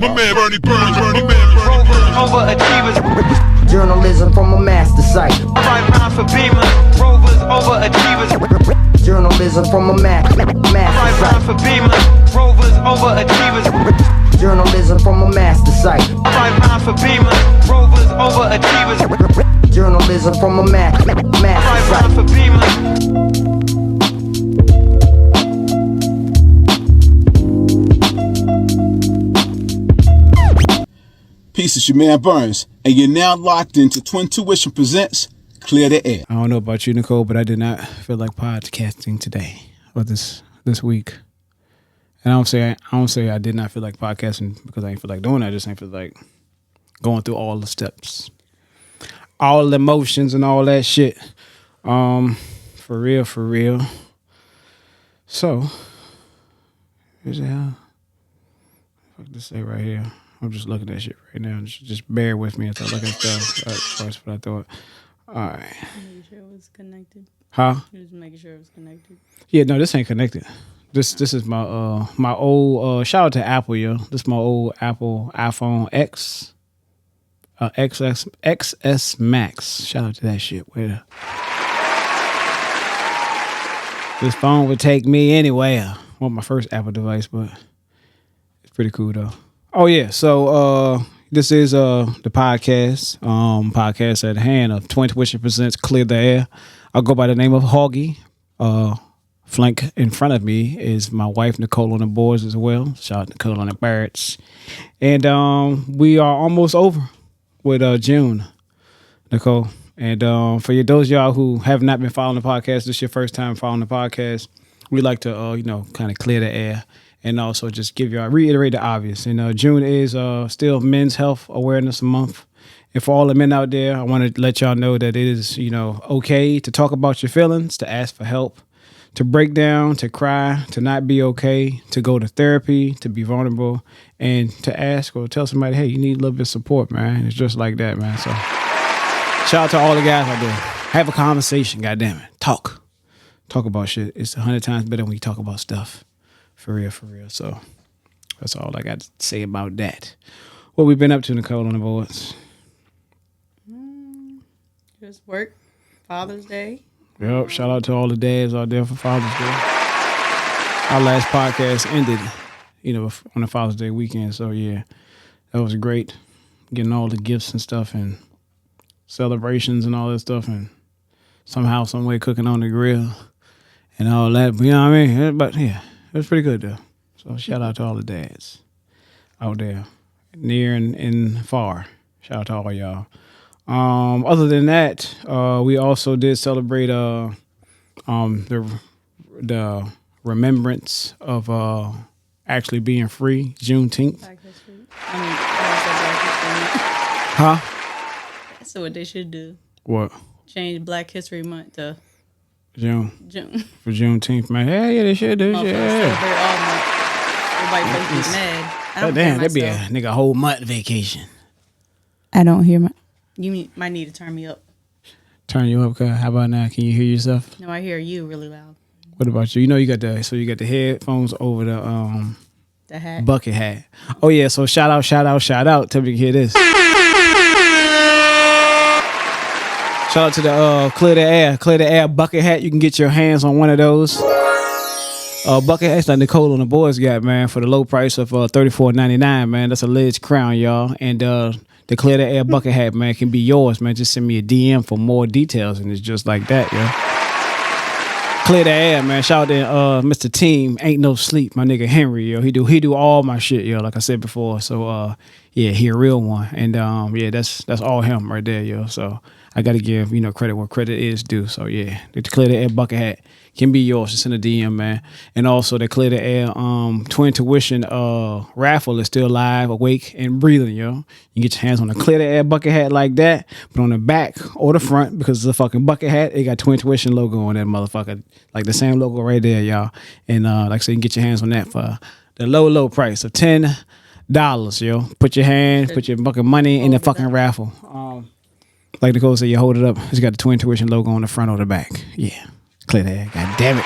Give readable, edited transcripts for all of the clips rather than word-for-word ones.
My man Bernie Burns, Bernie man, Rovers, overachievers. Journalism from a master site. Five rounds for Beamer, Rovers, overachievers. Journalism from a master Five site. rounds for Beamer, Rovers, overachievers. Journalism from a master site. Five rounds for Beamer, Rovers, overachievers. Journalism from a master Five site. rounds for Beamer. Peace, it's your man Burns, and you're now locked into Twin2ition presents Clear the Air. I don't know about you, Nichole, but I did not feel like podcasting today or this week. And I don't say I did not feel like podcasting because I ain't feel like doing it. I just ain't feel like going through all the steps, all the emotions and all that shit. For real. So, here's how. Fuck this say right here. I'm just looking at shit right now. Just bear with me until I look at stuff. That's what I thought. All right. Making sure it was connected. Huh? Just making sure it was connected. Yeah, no, this ain't connected. This is my my old shout out to Apple, yo. This is my old Apple iPhone X. XS Max. Shout out to that shit. This phone would take me anywhere. Well, my first Apple device, but it's pretty cool though. Oh yeah, so this is the podcast at hand of Twin2ition presents Clear the Air. I'll go by the name of Hoggie. Flank in front of me is my wife Nichole on the boards as well. Shout out to Nichole on the birds. And we are almost over with June, Nichole. And for those of y'all who have not been following the podcast, this is your first time following the podcast, we like to kind of clear the air. And also just reiterate the obvious. June is still Men's Health Awareness Month. And for all the men out there, I want to let y'all know that it is, okay to talk about your feelings, to ask for help, to break down, to cry, to not be okay, to go to therapy, to be vulnerable, and to ask or tell somebody, hey, you need a little bit of support, man. It's just like that, man. So shout out to all the guys out there. Have a conversation, goddammit. Talk about shit. It's 100 times better when you talk about stuff. For real. So that's all I got to say about that. What we been up to, Nichole, on the boards? Just work. Father's Day. Yep. Shout out to all the dads out there for Father's Day. Our last podcast ended, on the Father's Day weekend. So yeah, that was great. Getting all the gifts and stuff and celebrations and all that stuff, and somehow, some way cooking on the grill and all that. But you know what I mean? But yeah. It was pretty good though. So shout out to all the dads out there, near and far. Shout out to all y'all. Other than that, we also did celebrate the remembrance of actually being free, Juneteenth. Black History. Black History Month. Huh? That's what they should do. What? Change Black History Month to June. June. For Juneteenth, man. Yeah, they should do. Motherfuckers celebrate all month. Everybody supposed to be mad. Damn, that'd be a nigga whole month vacation. I don't hear you might need to turn me up. Turn you up, cuz. How about now? Can you hear yourself? No, I hear you really loud. What about you? You got the headphones over the hat. Bucket hat. Oh yeah, so shout out. Tell me you can hear this. Shout out to the Clear the Air bucket hat. You can get your hands on one of those. Bucket hats like Nichole on the boys got, man, for the low price of $34.99, man. That's a Liz crown, y'all. And the Clear the Air bucket hat, man, can be yours, man. Just send me a DM for more details, and it's just like that, yo. Clear the Air, man. Shout out to Mr. Team Ain't No Sleep, my nigga Henry, yo. He do all my shit, yo, like I said before. So yeah, he a real one. And yeah, that's all him right there, yo. So I got to give, credit where credit is due. So, yeah, the Clear the Air bucket hat can be yours. Just send a DM, man. And also, the Clear the Air Twin2ition raffle is still live, awake, and breathing, yo. You can get your hands on a Clear the Air bucket hat like that, but on the back or the front, because it's a fucking bucket hat, it got Twin2ition logo on that motherfucker. Like the same logo right there, y'all. And like I said, you can get your hands on that for the low price of $10, yo. Put your fucking money in the fucking raffle. Like Nichole said, you hold it up. It's got the Twin2ition logo on the front or the back. Yeah. Clear that. God damn it.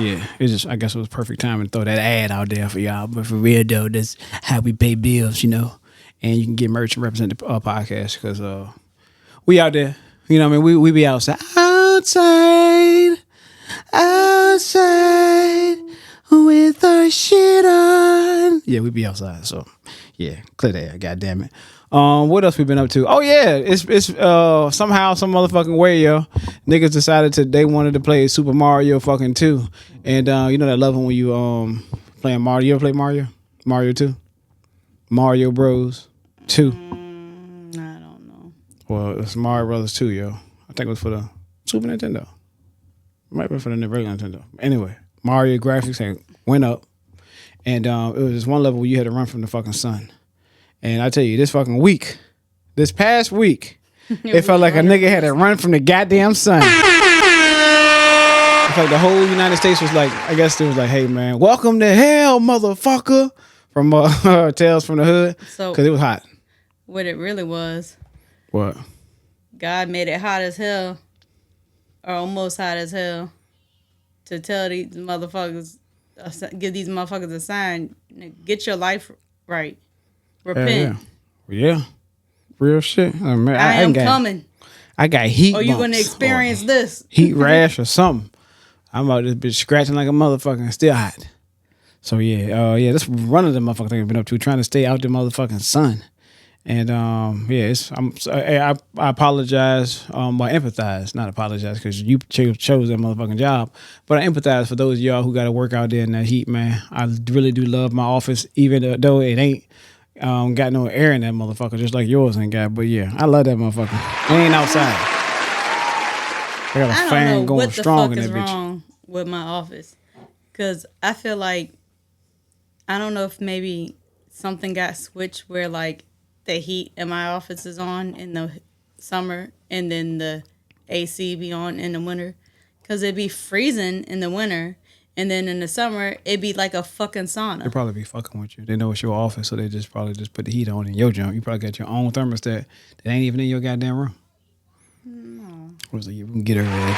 yeah, it's just I guess it was perfect time to throw that ad out there for y'all. But for real though, that's how we pay bills, you know. And you can get merch and represent the podcast because we out there. You know what I mean? We be outside with our shit on. Yeah, we be outside. So yeah, clear the air. God damn it. What else we been up to? Oh yeah, it's somehow some motherfucking way, yo. Niggas decided they wanted to play Super Mario fucking 2. And you know that level when you playing Mario. You ever play Mario? Mario 2? Mario Bros 2. I don't know. Well, it's Mario Brothers 2, yo. I think it was for the Super Nintendo. Might be for the regular Nintendo. Anyway, Mario graphics went up. And it was this one level where you had to run from the fucking sun. And I tell you, this past week, it felt like a nigga had to run from the goddamn sun. It's like the whole United States was like, I guess it was like, hey man, welcome to hell, motherfucker, from Tales from the Hood. So, because it was hot. What it really was. What? God made it hot as hell, or almost hot as hell, to tell these motherfuckers, give these motherfuckers a sign, get your life right. Repent. Yeah. Real shit. I mean, I am coming. I got heat. Or you gonna experience this heat rash or something. I'm about this bitch scratching like a motherfucker and still hot. So yeah, that's one of the motherfucking things I've been up to, trying to stay out the motherfucking sun. And I apologize. I empathize, not apologize, because you chose that motherfucking job. But I empathize for those of y'all who got to work out there in that heat, man. I really do love my office, even though it ain't. Got no air in that motherfucker, just like yours ain't got. But yeah, I love that motherfucker. It ain't outside. I got a fan going strong in that bitch. I don't know what the fuck is wrong with my office, because I feel like, I don't know if maybe something got switched where like the heat in my office is on in the summer and then the AC be on in the winter, because it'd be freezing in the winter. And then in the summer, it'd be like a fucking sauna. They probably be fucking with you. They know it's your office, so they probably put the heat on in your joint. You probably got your own thermostat that ain't even in your goddamn room. No. What's it? You can get her ass.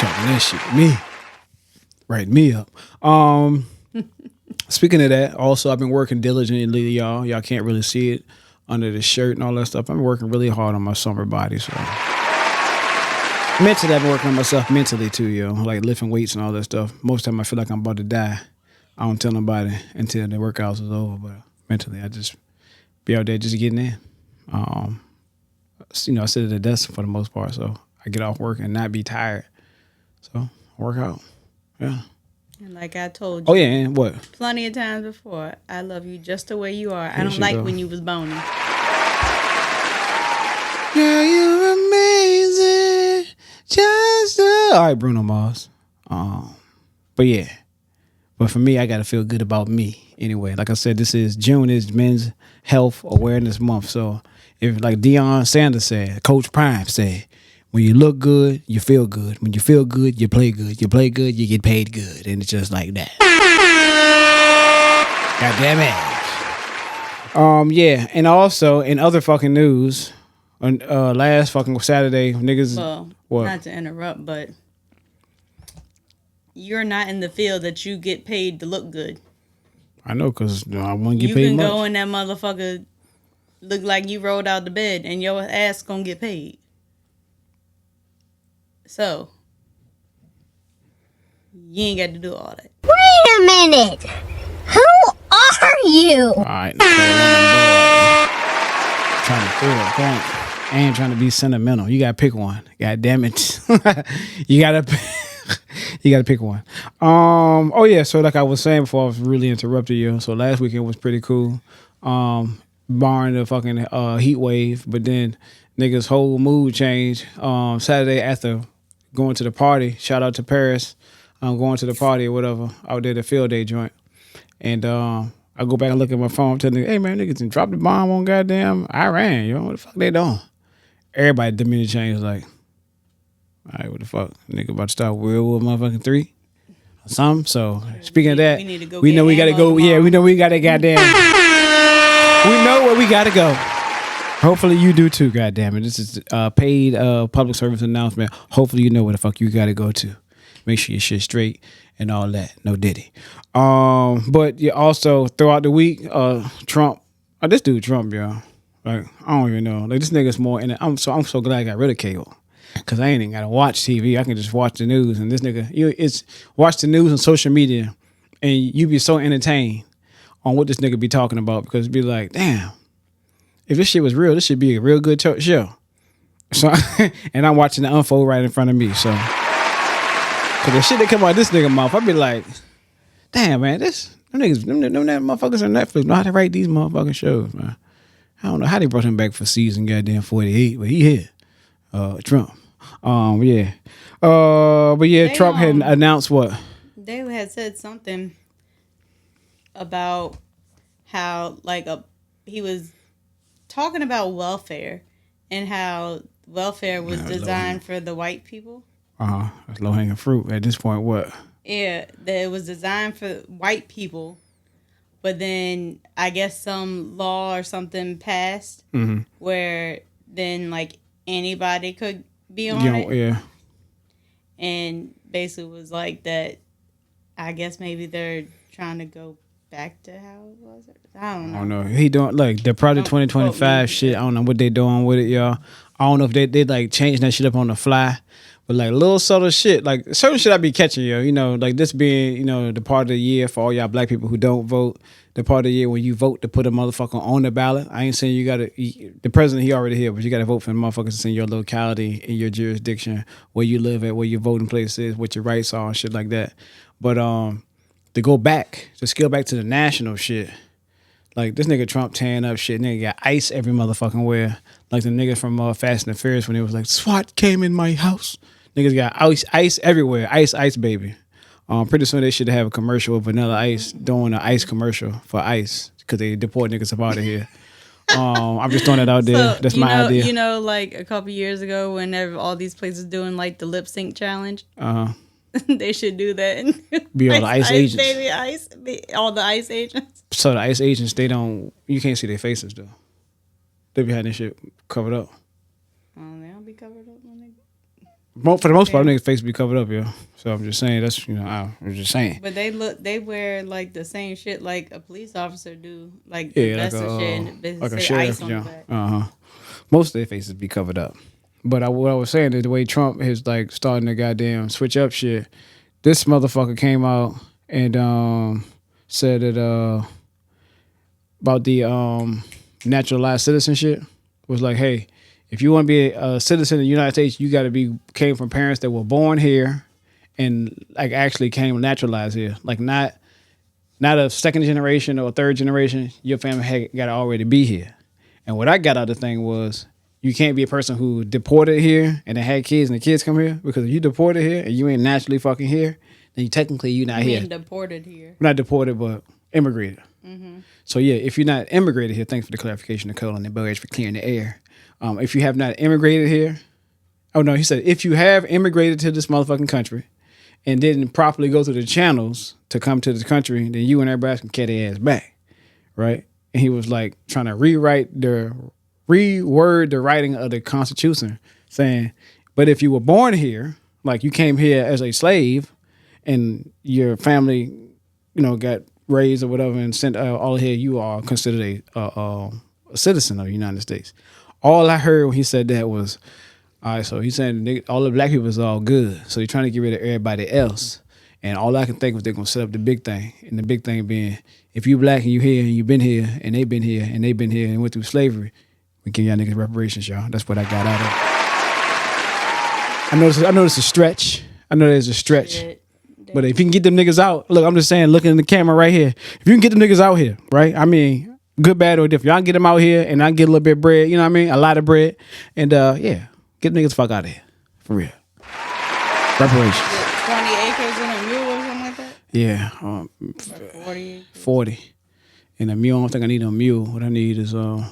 Talking that shit to me. Write me up. Speaking of that, also, I've been working diligently, y'all. Y'all can't really see it under the shirt and all that stuff. I'm working really hard on my summer body, so... Mentally, I've been working on myself mentally too, yo. Like lifting weights and all that stuff. Most of the time, I feel like I'm about to die. I don't tell nobody until the workouts is over. But mentally, I just be out there just getting in. I sit at the desk for the most part, so I get off work and not be tired. So work out, yeah. And like I told you. Oh yeah, and what? Plenty of times before, I love you just the way you are. I don't like when you was bony. Yeah, you're amazing. All right, Bruno Mars. But yeah. But for me, I gotta feel good about me anyway. Like I said, June is Men's Health Awareness Month. So if like Deion Sanders said, Coach Prime said, when you look good, you feel good. When you feel good, you play good. You play good, you get paid good. And it's just like that. God damn it. Yeah, and also in other fucking news, on last fucking Saturday, niggas. Well, what? Not to interrupt, but you're not in the field that you get paid to look good. I know, because I wouldn't get paid much. You can go in that motherfucker, look like you rolled out the bed, and your ass gonna get paid. So, you ain't got to do all that. Wait a minute! Who are you? Alright, trying to prove a point. I ain't trying to be sentimental. You gotta pick one. God damn it. You gotta pick one. Oh yeah, so like I was saying before, I was really interrupted you. So last weekend was pretty cool. Barring the fucking heat wave, but then niggas' whole mood changed. Saturday after going to the party, shout out to Paris. Going to the party or whatever, out there, the field day joint. And I go back and look at my phone, telling niggas, hey man, niggas done dropped the bomb on goddamn Iran, yo. What the fuck they doing? Everybody demeanor changed, like, all right, what the fuck? Nigga about to start World War motherfucking 3 or something. So speaking of that, we know we gotta go. Yeah, we know we gotta goddamn. We know where we gotta go. Hopefully you do too, goddamn it. This is paid public service announcement. Hopefully you know where the fuck you gotta go to. make sure your shit straight and all that. No Diddy. But yeah, also throughout the week, Trump, this dude Trump, y'all. Like, I don't even know. Like, this nigga's more in it. I'm so glad I got rid of cable. Cause I ain't even gotta watch TV. I can just watch the news. And this nigga, it's watch the news and social media, and you be so entertained on what this nigga be talking about, because it'd be like, damn, if this shit was real, this should be a real good show. So, and I'm watching it unfold right in front of me. So, cause the shit that come out of this nigga mouth, I'd be like, damn, man, them motherfuckers on Netflix know how to write these motherfucking shows, man. I don't know how they brought him back for season goddamn 48, but he here. Trump. Yeah. But yeah, Trump had announced what? They had said something about how he was talking about welfare and how welfare was designed for the white people. That's low hanging fruit at this point. What? Yeah, that it was designed for white people, but then I guess some law or something passed where then anybody could be on it. Yeah. And basically was like that. I guess maybe they're trying to go back to how it was. I don't know. He doing the Project 2025 shit. I don't know what they doing with it, y'all. I don't know if they changing that shit up on the fly. But little subtle shit, certain shit I be catching, yo. This being, the part of the year for all y'all black people who don't vote. The part of the year when you vote to put a motherfucker on the ballot. I ain't saying you gotta, the president, he already here, but you gotta vote for the motherfuckers that's in your locality, in your jurisdiction, where you live at, where your voting place is, what your rights are, and shit like that. But to go back, to scale back to the national shit, this nigga Trump tearing up shit, nigga got ice every motherfucking where. Like the nigga from Fast and the Furious when it was SWAT came in my house. Niggas got ice everywhere. Ice, baby. Pretty soon they should have a commercial with Vanilla Ice doing an ice commercial for ice because they deport niggas up out of here. I'm just throwing it out there. That's my idea. A couple years ago whenever all these places doing the lip sync challenge. They should do that. Be all the ice agents. Baby, all the ice agents. So the ice agents, you can't see their faces though. They be having this shit covered up. They don't be covered up when they... For the most part, niggas' face be covered up, yo. So I'm just saying, that's, I'm just saying. But they wear the same shit like a police officer do, the vest and shit, and like a say sheriff, ice on the back. Most of their faces be covered up. But what I was saying is the way Trump is starting to goddamn switch up shit. This motherfucker came out and said that about the naturalized citizenship was hey, if you want to be a citizen of the United States, you got to came from parents that were born here and actually came naturalized here. Not a second generation or a third generation. Your family got to already be here. And what I got out of the thing was you can't be a person who deported here and then had kids and the kids come here, because if you deported here and you ain't naturally fucking here, then you're not here. Deported here. Not deported, but immigrated. So yeah, if you're not immigrated here, thanks for the clarification, Nichole, and the Budge for clearing the air. If you have not immigrated here, he said if you have immigrated to this motherfucking country and didn't properly go through the channels to come to this country, then you and everybody can carry their ass back, right? And he was trying to reword the writing of the Constitution, saying, but if you were born here, you came here as a slave, and your family, got raised or whatever and sent all here, you are considered a citizen of the United States. All I heard when he said that was, all right, so he's saying all the black people is all good. So he's trying to get rid of everybody else. And all I can think was they're going to set up the big thing. And the big thing being, if you black and you here and you've been here and they've been here and they've been here and went through slavery, we give y'all niggas reparations, y'all. That's what I got out of it. I know it's a stretch. I know there's a stretch. But if you can get them niggas out, look, I'm just saying, looking in the camera right here. If you can get them niggas out here, right? I mean, good, bad, or different. Y'all get them out here and I get a little bit of bread, you know what I mean? A lot of bread. And get them niggas the fuck out of here. For real. Reparations. 20 acres and a mule or something like that? Yeah. 40. 40. And a mule, I don't think I need a mule. What I need is a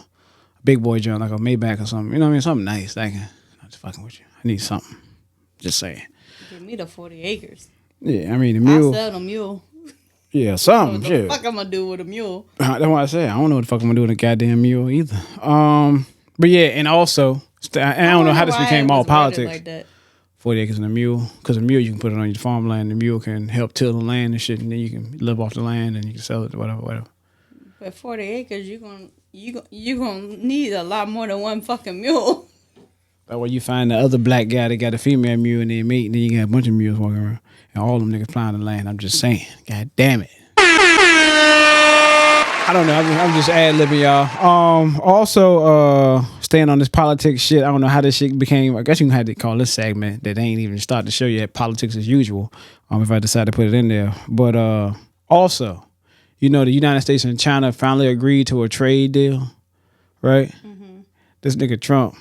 big boy joint, like a Maybach or something. You know what I mean? Something nice. I'm just fucking with you. I need something. Just saying. Give me the 40 acres. Yeah, I mean, the mule. I'll sell the mule. Yeah, something. What the fuck I'm gonna do with a mule? That's what I said. I don't know what the fuck I'm gonna do with a goddamn mule either. But yeah, and also, I don't know how this became all politics. Like that. 40 acres and a mule. Because a mule, you can put it on your farmland. The mule can help till the land and shit, and then you can live off the land and you can sell it, whatever. But 40 acres, you gonna need a lot more than one fucking mule. That way you find the other black guy that got a female mule and they mate, and then you got a bunch of mules walking around. And all them niggas plowing the land. I'm just saying. God damn it. I don't know. I'm just ad-libbing, y'all. Also, staying on this politics shit. I don't know how this shit became. I guess you can have to call this segment that ain't even started to show yet. Politics as usual. If I decide to put it in there. But also, you know, the United States and China finally agreed to a trade deal, right? Mm-hmm. This nigga Trump,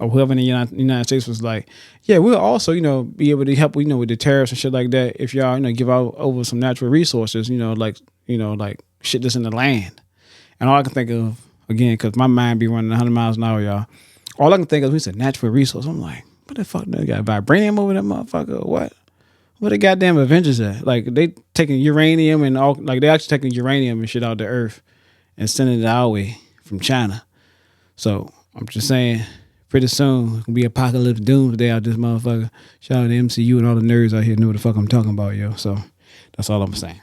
or whoever in the United States was like, yeah, we'll also, you know, be able to help, you know, with the tariffs and shit like that if y'all, you know, give out over some natural resources, you know, like shit that's in the land. And all I can think of, again, because my mind be running 100 miles an hour, y'all, all I can think of is a natural resource. I'm like, what the fuck, they got vibranium over that motherfucker or what? Where the goddamn Avengers at? Like, they taking uranium and all, like, they actually taking uranium and shit out the earth and sending it our way from China. So, I'm just saying, pretty soon, it's gonna be apocalypse doomsday out this motherfucker. Shout out to MCU and all the nerds out here know what the fuck I'm talking about, yo. So, that's all I'm saying.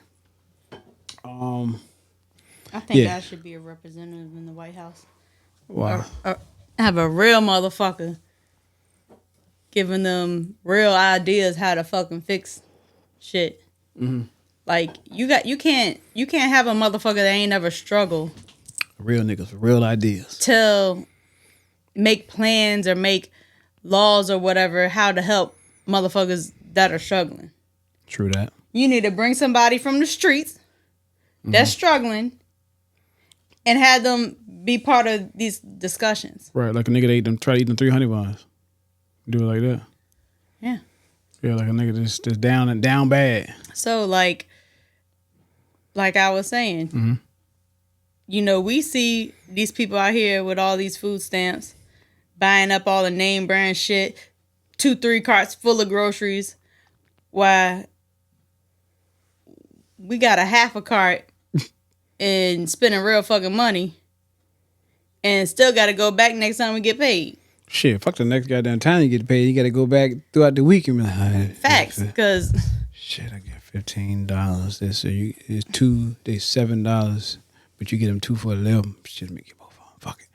I think I should be a representative in the White House. Wow. Or have a real motherfucker giving them real ideas how to fucking fix shit. Mm-hmm. Like you can't have a motherfucker that ain't never struggled. Real niggas with real ideas. To make plans or make laws or whatever how to help motherfuckers that are struggling. True that. You need to bring somebody from the streets that's struggling and have them be part of these discussions. Right, like a nigga that try to eat them 300 buns. Do it like that. Yeah. Yeah, like a nigga that's down and down bad. So like I was saying, you know, we see these people out here with all these food stamps, buying up all the name brand shit, 2-3 carts full of groceries. Why we got a half a cart and spending real fucking money and still got to go back next time we get paid. Shit, fuck the next goddamn time you get paid. You got to go back throughout the week and be like, all right, facts, because shit, I get $15. This so you it's $2, they $7, but you get them 2 for $11. Shit, make you both fuck it.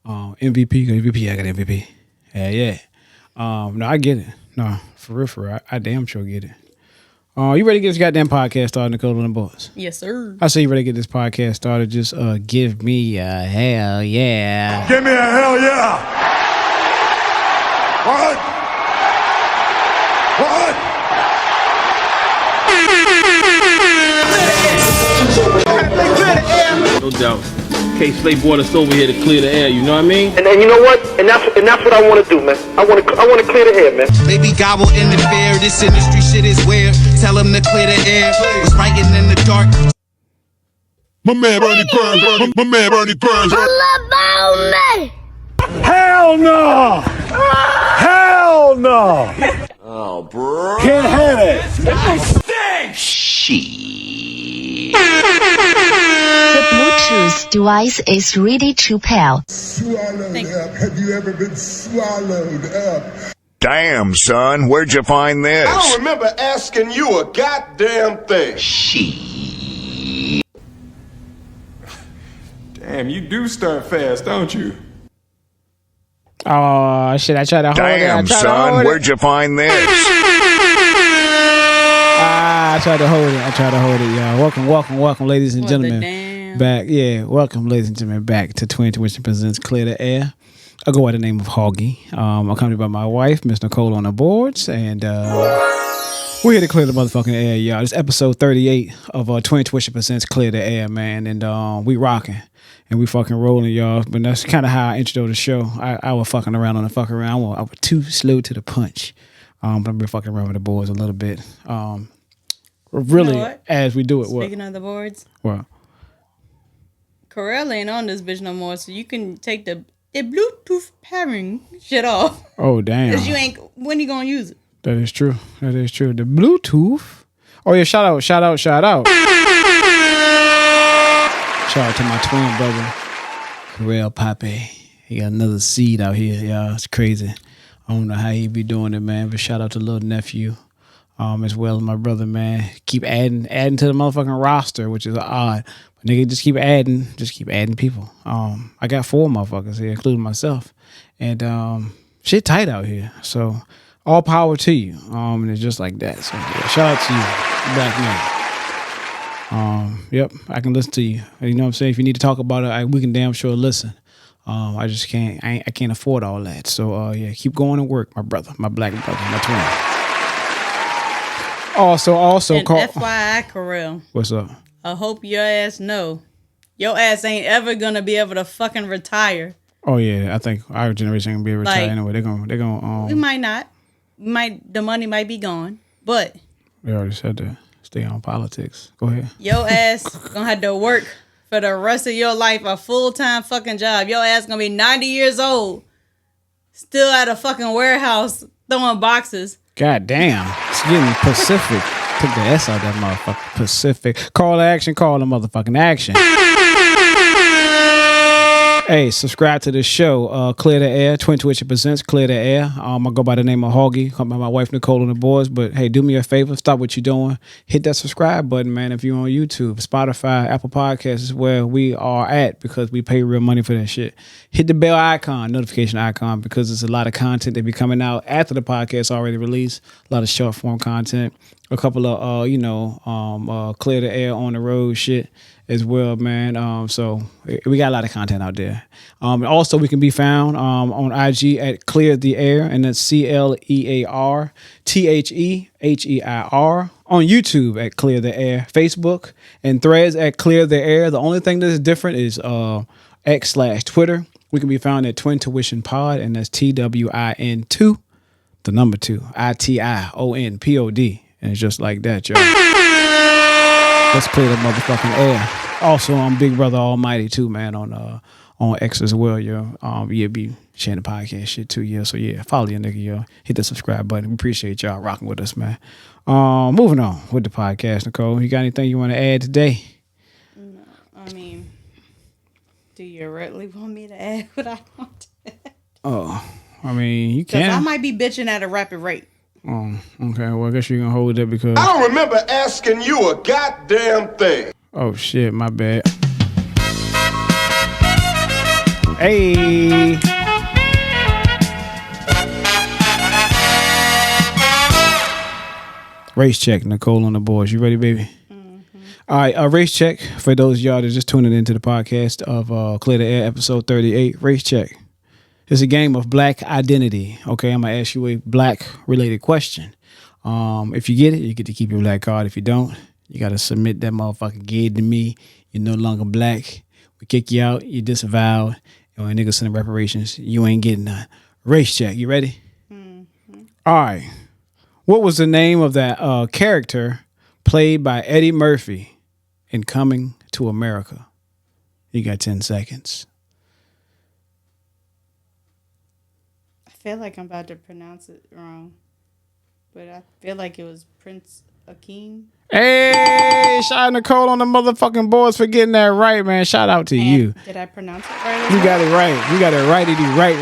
MVP, I got MVP. Yeah. No, I get it. No, for real, I damn sure get it. You ready to get this goddamn podcast started, Nichole and the boys? Yes, sir. I say you ready to get this podcast started. Just give me a hell yeah. Give me a hell yeah. What? No doubt. K-Slate brought us over here to clear the air, you know what I mean? And you know what? And that's what I want to do, man. I want to clear the air, man. Baby gobble in the bear. This industry shit is weird. Tell them to clear the air. Was writing in the dark. My man Bernie Burns. Pull up on me! Hell no! Hell no! Oh, bro. Can't have it. The Bluetooth device is ready to pair. Swallowed up. Have you ever been swallowed up? Damn, son, where'd you find this? I don't remember asking you a goddamn thing. Damn, you do start fast, don't you? Oh, shit, I tried to hold it. Damn, son, where'd you find this? I tried to hold it, y'all. Welcome, ladies and gentlemen. Back, welcome, ladies and gentlemen, back to Twin2ition presents Clear the Air. I go by the name of Hoggie. I'm accompanied by my wife, Miss Nichole, on the boards, and we're here to clear the motherfucking air, y'all. This is episode 38 of Twin2ition presents Clear the Air, man, and we rocking. And we fucking rolling, y'all. But that's kind of how I introed the show. I was fucking around on the fuck around. I was too slow to the punch. But I've been fucking around with the boys a little bit. Really, you know as we do it. Speaking of the boards. What? Corell ain't on this bitch no more, so you can take the Bluetooth pairing shit off. Oh, damn. Because you ain't, when you gonna use it? That is true. The Bluetooth. Oh, yeah, shout out. Shout out to my twin brother, Corell Poppy. He got another seed out here, y'all. It's crazy. I don't know how he be doing it, man. But shout out to little nephew, as well as my brother, man. Keep adding to the motherfucking roster, which is odd. But nigga, just keep adding people. I got 4 motherfuckers here, including myself, and shit tight out here. So all power to you. And it's just like that. So yeah, shout out to you, black man. Yep, I can listen to you. You know what I'm saying? If you need to talk about it, we can damn sure listen. I just can't. I can't afford all that. So yeah, keep going and work, my brother, my black brother, my twin. Also, and FYI, Karel. What's up? I hope your ass know, your ass ain't ever gonna be able to fucking retire. Oh yeah, I think our generation ain't gonna be able to retire anyway. They're gonna. We might not. The money might be gone, but they already said that. Stay on politics. Go ahead. Your ass gonna have to work for the rest of your life, a full-time fucking job. Your ass gonna be 90 years old, still at a fucking warehouse throwing boxes. God damn. It's getting Pacific. Took the S out of that motherfucker. Pacific. Call to action. Call to motherfucking action. Hey, subscribe to the show. Clear the Air. Twin2ition presents Clear the Air. I go by the name of Hoggie. Come by my wife Nichole and the boys. But hey, do me a favor. Stop what you're doing. Hit that subscribe button, man. If you're on YouTube, Spotify, Apple Podcasts is where we are at because we pay real money for that shit. Hit the bell icon, notification icon, because there's a lot of content that be coming out after the podcast already released. A lot of short form content. A couple of Clear the Air on the road shit as well, man. So we got a lot of content out there. Also, we can be found on IG at Clear the Air, and that's ClearTheHeir. On YouTube at Clear the Air. Facebook and Threads at Clear the Air. The only thing that's different is X/Twitter. We can be found at Twin2ition Pod, and that's TWIN2, the number 2, ITIONPOD. And it's just like that, y'all. Let's clear the motherfucking air. Also, I'm Big Brother Almighty too, man, on X as well, yo. Yeah, be sharing the podcast shit too, yeah. So yeah, follow your nigga, yo. Hit the subscribe button. We appreciate y'all rocking with us, man. Moving on with the podcast, Nichole. You got anything you want to add today? No, I mean, do you really want me to add what I want to add? Oh, I mean, you can. Because I might be bitching at a rapid rate. Oh, okay. Well, I guess you're going to hold it because I don't remember asking you a goddamn thing. Oh, shit. My bad. Hey. Race check, Nichole on the boards. You ready, baby? Mm-hmm. All right. Race check for those of y'all that just tuning into the podcast of Clear the Air, episode 38. Race check. It's a game of black identity. Okay, I'm going to ask you a black-related question. If you get it, you get to keep your black card. If you don't, you got to submit that motherfucking gig to me. You're no longer black. We kick you out. You disavowed. And when niggas send reparations, you ain't getting none. Race check. You ready? Mm-hmm. All right. What was the name of that character played by Eddie Murphy in Coming to America? You got 10 seconds. I feel like I'm about to pronounce it wrong, but I feel like it was Prince Akeem. Hey, shout out Nichole on the motherfucking boards for getting that right, man. Shout out to you. Did I pronounce it right? You got it right. You got it right.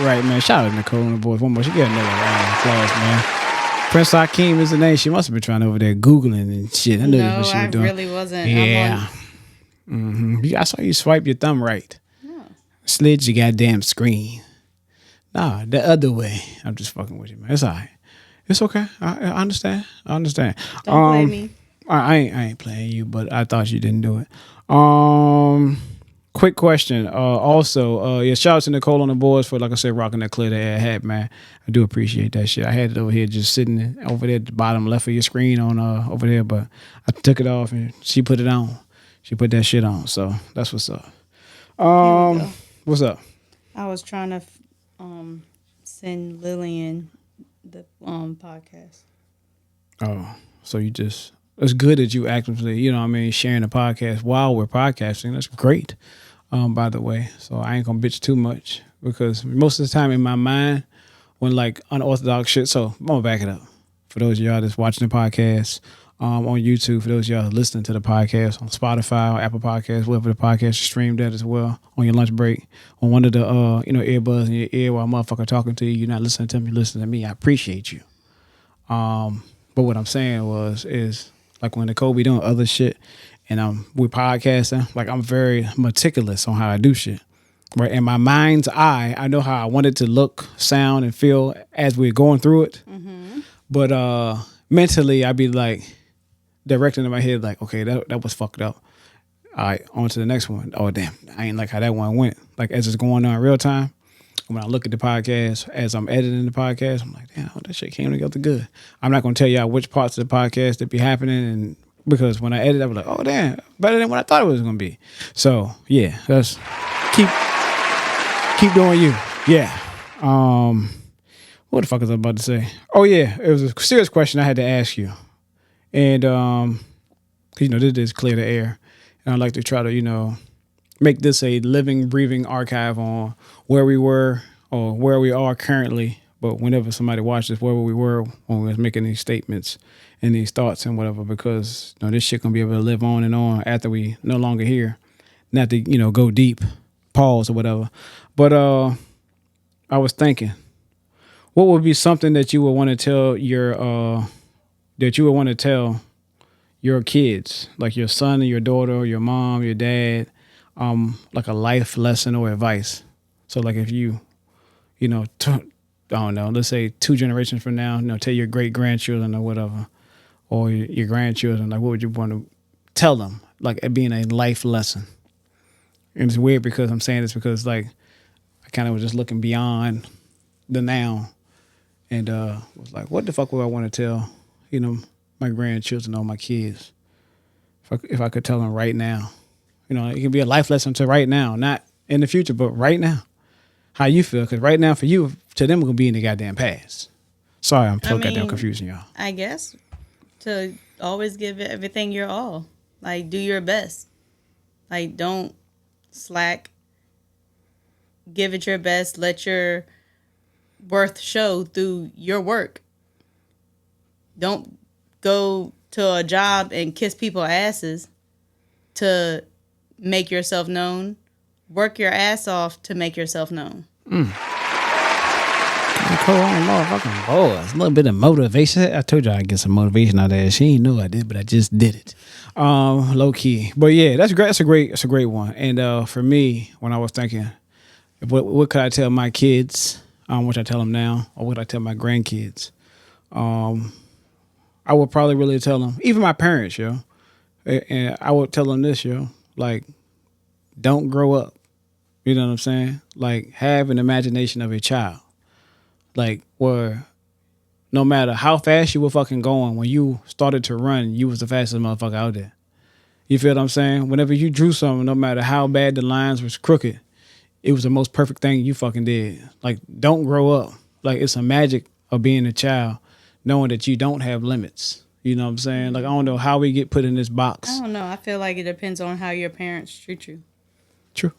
Right, man. Shout out to Nichole on the boards. One more. She got another round of applause, man. Prince Akeem is the name. She must have been trying over there Googling and shit. I knew that's what she was doing. No, I really wasn't. Yeah. I saw you swipe your thumb right. No. Slid your goddamn screen. Nah, the other way. I'm just fucking with you, man. It's all right. It's okay. I understand. Don't blame me. I ain't playing you, but I thought you didn't do it. Quick question. Also, shout out to Nichole on the boards for, like I said, rocking that Clear the Air hat, man. I do appreciate that shit. I had it over here just sitting over there at the bottom left of your screen on over there, but I took it off and she put it on. She put that shit on. So that's what's up. What's up? I was trying to send Lillian the podcast. Oh, so you just, it's good that you actively, sharing the podcast while we're podcasting. That's great, by the way. So I ain't gonna bitch too much because most of the time in my mind, when like unorthodox shit, so I'm gonna back it up. For those of y'all that's watching the podcast, on YouTube for those of y'all listening to the podcast on Spotify or Apple Podcasts, wherever the podcast is streamed at as well, on your lunch break, on one of the earbuds in your ear while a motherfucker talking to you. You're not listening to me, you're listening to me. I appreciate you. But what I'm saying is like when Nichole be doing other shit and we're podcasting, like I'm very meticulous on how I do shit. Right, in my mind's eye, I know how I want it to look, sound, and feel as we're going through it. Mm-hmm. But mentally, I'd be like directing in my head, like, okay, that was fucked up. All right, on to the next one. Oh damn, I ain't like how that one went. Like as it's going on in real time. When I look at the podcast, as I'm editing the podcast, I'm like, damn, that shit came together good. I'm not gonna tell y'all which parts of the podcast that be happening, and because when I edit, I was like, oh damn, better than what I thought it was gonna be. So yeah, let's keep doing you. Yeah. What the fuck is I about to say? Oh yeah, it was a serious question I had to ask you, and cause this is Clear the Air, and I'd like to try to make this a living, breathing archive on where we were or where we are currently. But whenever somebody watches where we were when we was making these statements and these thoughts and whatever, because this shit gonna be able to live on and on after we no longer here. Not to go deep, pause or whatever. But I was thinking, what would be something that you would want to tell your kids, like your son or your daughter, or your mom, your dad, like a life lesson or advice? So like if I don't know, let's say 2 generations from now, tell your great grandchildren or whatever, or your grandchildren, like what would you want to tell them, like it being a life lesson? And it's weird because I'm saying this because like I kind of was just looking beyond the now and was like, what the fuck would I want to tell, my grandchildren or my kids if I could tell them right now? It can be a life lesson to right now, not in the future, but right now. How you feel? Because right now for you, to them, it's going to be in the goddamn past. Sorry, I'm so goddamn confusing y'all. I guess to always give it everything your all. Like, do your best. Like, don't slack. Give it your best. Let your worth show through your work. Don't go to a job and kiss people's asses to make yourself known. Work your ass off to make yourself known. Cool, motherfucking boys. A little bit of motivation. I told you I'd get some motivation out of that. She ain't know I did, but I just did it. Low key. But yeah, that's great. That's a great one. And for me, when I was thinking, what could I tell my kids? What I tell them now, or what I tell my grandkids? I would probably really tell them, even my parents, and I would tell them this, like, don't grow up. You know what I'm saying? Like, have an imagination of a child. Like, where no matter how fast you were fucking going, when you started to run, you was the fastest motherfucker out there. You feel what I'm saying? Whenever you drew something, no matter how bad the lines was crooked, it was the most perfect thing you fucking did. Like, don't grow up. Like, it's a magic of being a child, knowing that you don't have limits. You know what I'm saying? Like, I don't know how we get put in this box. I don't know. I feel like it depends on how your parents treat you. True.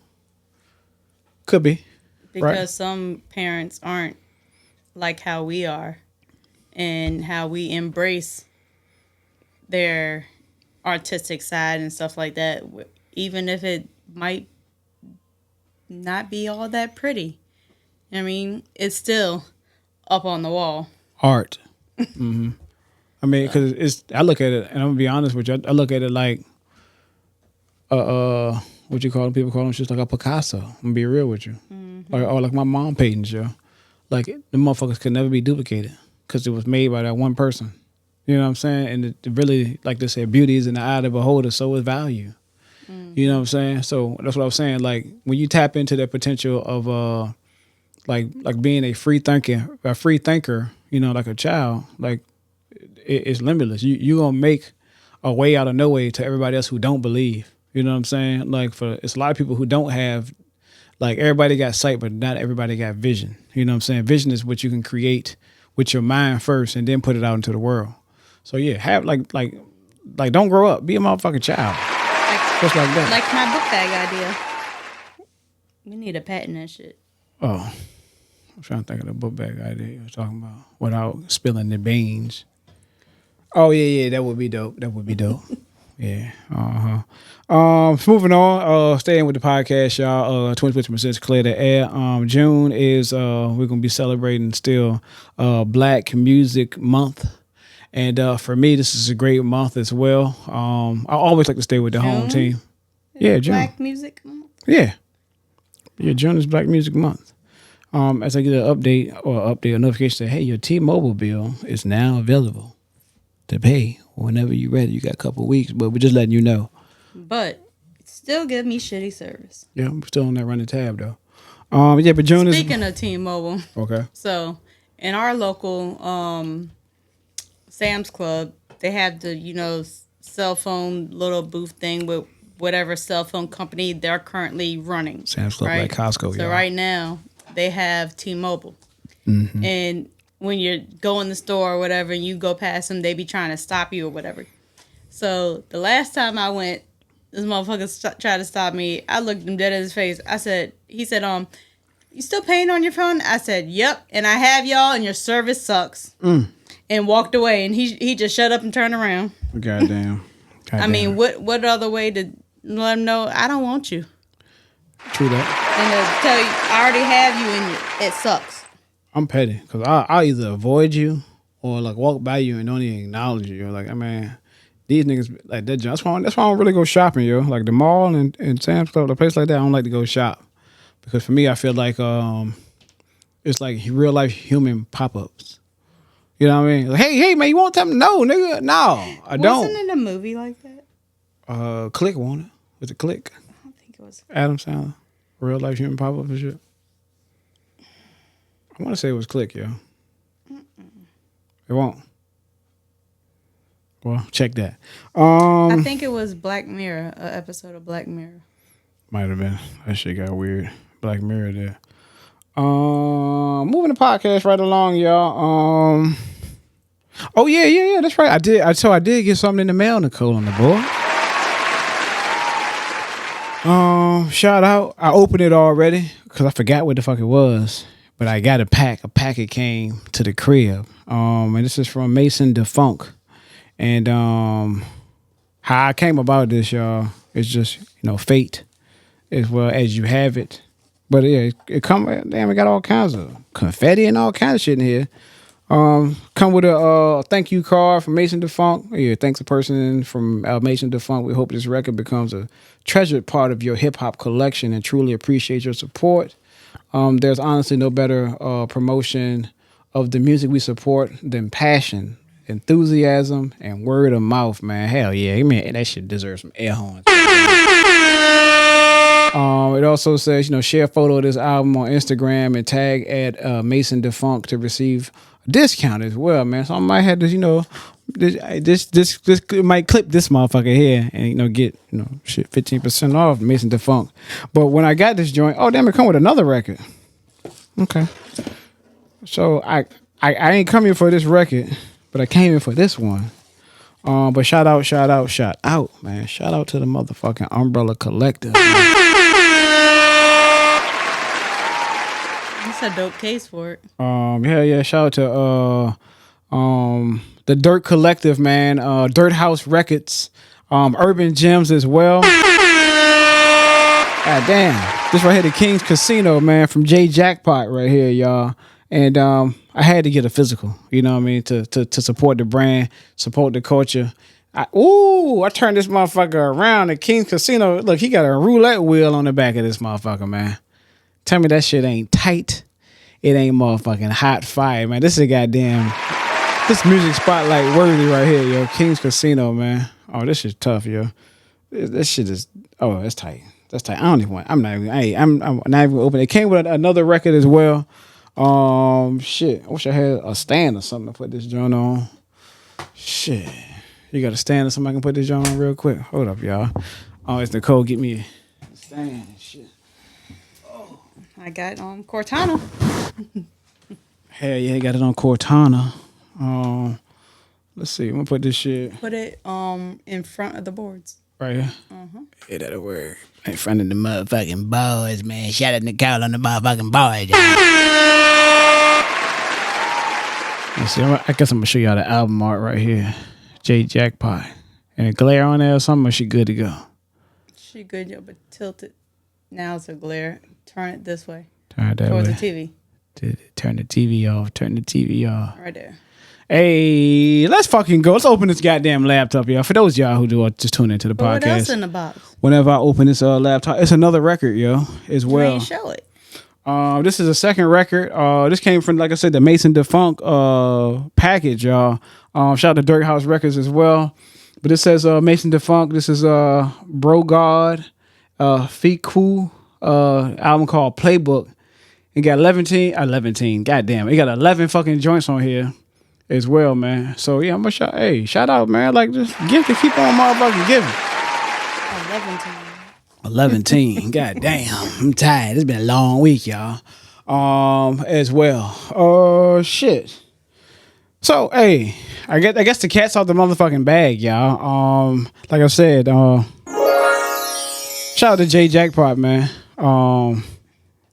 Could be. Because right? Some parents aren't like how we are and how we embrace their artistic side and stuff like that, even if it might not be all that pretty. I mean, it's still up on the wall. Art. Mm-hmm. I mean, because I look at it, and I'm gonna be honest with you, I look at it like, what you call them? People call them just like a Picasso. I'm gonna be real with you, or like my mom paintings, Like the motherfuckers could never be duplicated because it was made by that one person. You know what I'm saying? And it really, like they say, beauty is in the eye of the beholder, so is value. You know what I'm saying? So that's what I was saying. Like when you tap into that potential of like being a free thinker, like a child, like it's limitless. You gonna make a way out of no way to everybody else who don't believe. You know what I'm saying? Like it's a lot of people who don't have, like everybody got sight, but not everybody got vision. You know what I'm saying? Vision is what you can create with your mind first and then put it out into the world. So yeah, have like don't grow up. Be a motherfucking child. Just like that. Like my book bag idea. We need a patent that shit. Oh. I'm trying to think of the book bag idea you were talking about without spilling the beans. Oh yeah, that would be dope. Yeah. Moving on. Staying with the podcast, y'all. 20% Clear the Air. June is we're gonna be celebrating still Black Music Month, and for me, this is a great month as well. I always like to stay with the home team. Yeah, June. Black Music Month. Yeah, June is Black Music Month. As I get an a notification that hey, your T-Mobile bill is now available to pay whenever you're ready. You got a couple of weeks, but we're just letting you know. But it still give me shitty service. Yeah, I'm still on that running tab though. But June Speaking of T-Mobile, okay. So in our local Sam's Club, they have the cell phone little booth thing with whatever cell phone company they're currently running. Sam's Club, right? like Costco. So right now they have T-Mobile, and when you go in the store or whatever, and you go past them, they be trying to stop you or whatever. So the last time I went, this motherfucker tried to stop me. I looked him dead in his face. He said, you still paying on your phone? I said, yep. And I have y'all, and your service sucks. And walked away, and he just shut up and turned around. Goddamn. I mean, what other way to let him know I don't want you? True that. And to tell you, I already have you, and it sucks. I'm petty because I'll either avoid you or like walk by you and don't even acknowledge you. Like, I mean, these niggas like that. That's why I don't really go shopping, yo. Like the mall and Sam's Club, a place like that, I don't like to go shop because for me, I feel like it's like real life human pop ups. You know what I mean? Like, hey, man, you want something? No, nigga, no, I don't. Wasn't it a movie like that? Click on it. Was it Click? I don't think it was. Adam Sandler, real life human pop up and shit. I want to say it was Click, yo. It won't. Well, check that. I think it was Black Mirror, an episode of Black Mirror. Might have been. That shit got weird. Black Mirror there. Moving the podcast right along, y'all. Oh yeah, that's right. I did get something in the mail, Nichole, on the board. Shout out. I opened it already because I forgot what the fuck it was. But I got a packet came to the crib. And this is from Mason DeFunk. And how I came about this, y'all, is just, fate as well as you have it. But yeah, it got all kinds of confetti and all kinds of shit in here. Come with a thank you card from Mason DeFunk. Yeah, thanks a person from Mason DeFunk. We hope this record becomes a treasured part of your hip hop collection and truly appreciate your support. There's honestly no better promotion of the music we support than passion, enthusiasm, and word of mouth, man. Hell yeah. Man, that shit deserves some air horns. It also says, share a photo of this album on Instagram and tag at Mason DeFunk to receive a discount as well, man. So I might have to, this might clip this motherfucker here and, get, 15% off Mason DeFunk. But when I got this joint, oh, damn, it come with another record. Okay. So I ain't come here for this record, but I came here for this one. But shout out, man. Shout out to the motherfucking Umbrella Collective. That's a dope case for it. Yeah. Shout out to the Dirt Collective, man. Dirt House Records, Urban Gems as well. God damn. This right here, the King's Casino, man, from JJACKPOT right here, y'all. And I had to get a physical, you know what I mean, to support the brand, support the culture. I turned this motherfucker around. The King's Casino, look, he got a roulette wheel on the back of this motherfucker, man. Tell me that shit ain't tight. It ain't motherfucking hot fire, man. This is goddamn, this music spotlight worthy right here, yo. King's Casino, man. Oh, this is tough, yo. This shit is, that's tight. That's tight. I'm not even gonna open it. It came with another record as well. Shit. I wish I had a stand or something to put this joint on. Shit. You got a stand or something I can put this joint on real quick? Hold up, y'all. Oh, it's Nichole. Get me a stand and shit. Oh. I got Cortana. Hell yeah, got it on Cortana. Let's see. I'm gonna put this shit. Put it in front of the boards. Right here? Yeah, that'll work. In front of the motherfucking boys, man. Shout out to Nichole on the motherfucking boys. Let's see. I guess I'm gonna show y'all the album art right here. JJACKPOT. And a glare on there or something, or she good to go? She good, yo, but tilt it. Now it's a glare. Turn it this way. Turn it that towards way. the TV. Turn the TV off. Turn the TV off. Right there. Hey, let's fucking go. Let's open this goddamn laptop, y'all. For those of y'all who do just tune into the podcast. What else in the box? Whenever I open this laptop, it's another record, yo, as well. You ain't show it. This is a second record. This came from, like I said, the Mason Defunk package, y'all. Shout out to Dirt House Records as well. But it says Mason Defunk. This is Bro God, Feet Cool, album called Playbook. It got 11. Goddamn, it got 11 fucking joints on here as well, man. So yeah, I'm gonna shout out, man. Like just give to keep on motherfucking giving. 11. Goddamn, I'm tired. It's been a long week, y'all. As well. Shit. So, hey, I guess the cat's out the motherfucking bag, y'all. Like I said, shout out to JJACKPOT, man.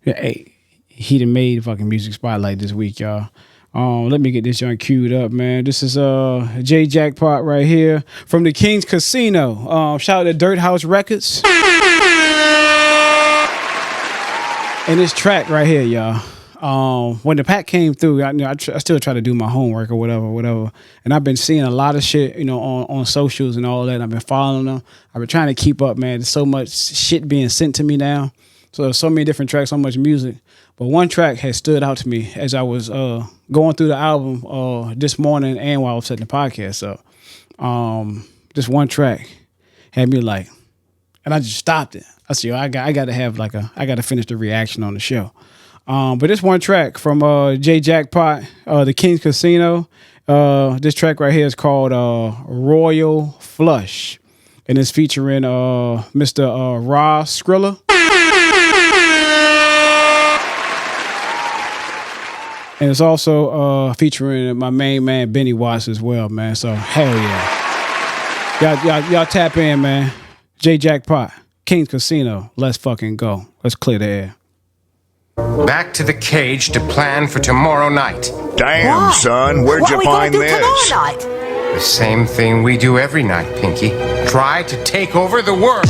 Yeah, hey, he done made fucking music spotlight this week, y'all. Let me get this joint queued up, man. This is JJACKPOT right here from the King's Casino. Shout out to Dirt House Records. And this track right here, y'all. When the pack came through, I still try to do my homework or whatever. And I've been seeing a lot of shit, on socials and all that. And I've been following them. I've been trying to keep up, man. There's so much shit being sent to me now. So there's so many different tracks, so much music. But one track has stood out to me as I was going through the album this morning and while I was setting the podcast up. This one track had me like, and I just stopped it. I said, I got to have I got to finish the reaction on the show. But this one track from JJACKPOT, the King's Casino. This track right here is called Royal Flush. And it's featuring Mr. Ra Skrilla. And it's also featuring my main man, Benny Watts, as well, man. So, hell yeah. Y'all tap in, man. JJACKPOT, King's Casino. Let's fucking go. Let's clear the air. Back to the cage to plan for tomorrow night. Damn, son, where'd you find this? The same thing we do every night, Pinky. Try to take over the world.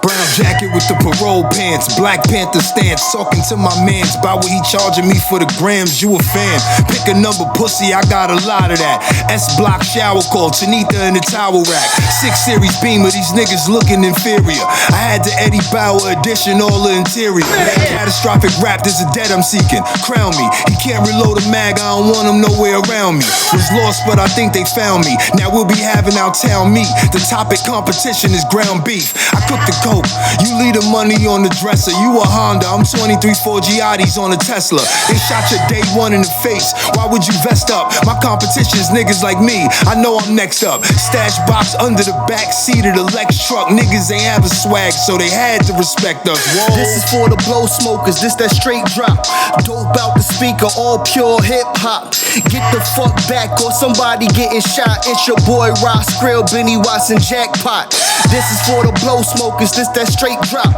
Brown jacket with the parole pants, Black Panther stance, talking to my mans about what he charging me for the grams. You a fan? Pick a number, pussy, I got a lot of that. S-block shower call, Tanita in the towel rack. 6 Series Beamer, these niggas looking inferior. I had the Eddie Bauer edition, all the interior. Catastrophic rap, there's a debt I'm seeking. Crown me, he can't reload a mag, I don't want him nowhere around me. Was lost, but I think they found me. Now we'll be having our town meet. The topic competition is ground beef. I cook the coke, you leave the money on the dresser. You a Honda, I'm 23 4 Giottis on a Tesla. They shot your day one in the face. Why would you vest up? My competition is niggas like me. I know I'm next up. Stash box under the back seat of the Lex truck. Niggas ain't have a swag, so they had to respect us. Whoa. This is for the blow smokers. This that straight drop. Dope out the speaker, all pure hip hop. Get the fuck back or somebody getting shot. It's your boy Ross Skrill, Benny Watson, Jackpot. This is for the blow smokers. This that straight drop.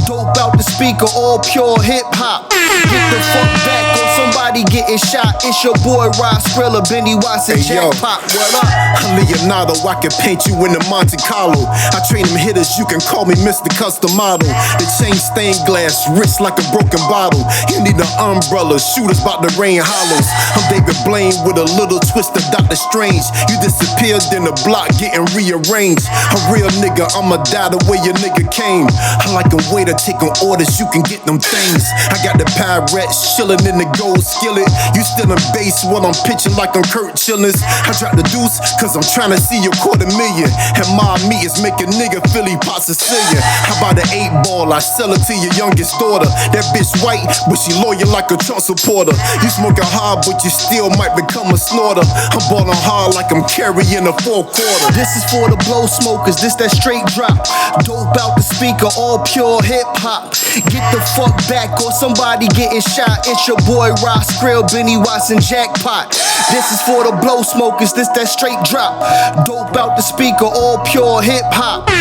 Dope out the speaker, all pure hip hop. Get the fuck back or somebody getting shot. It's your boy Ross Skrill, Benny Watson, Jackpot. What up? I'm Leonardo, I can paint you in the Monte Carlo. I train them hitters, you can call me Mr. Custom Model. The chain stained glass, wrist like a broken bottle. You need an umbrella, shooters about to rain hollows. I'm David Blaine with a little twist of Dr. Strange. You disappeared in the block getting rearranged. A real nigga, I'ma die the way your nigga came. I like a waiter taking orders, you can get them things. I got the Pyrex chillin' in the gold skillet. You still in base while I'm pitching like I'm Kurt Chillins. I drop the deuce cause I'm trying to see your $250,000. And my meat is make a nigga Philly pot Sicilian. How about an 8-ball? I sell it to your youngest daughter. That bitch white, but she loyal like a Trump supporter. You smoking hard, but you still might become a snorter. I'm ballin' hard like I'm carrying a 4-quarter. This is for the blow smokers. This that straight drop. Dope out the speaker, all pure hip hop. Get the fuck back or somebody getting shot. It's your boy Ross Skrill, Benny Watson jackpot. This is for the blow smokers, this that straight drop. Dope out the speaker, all pure hip hop. Get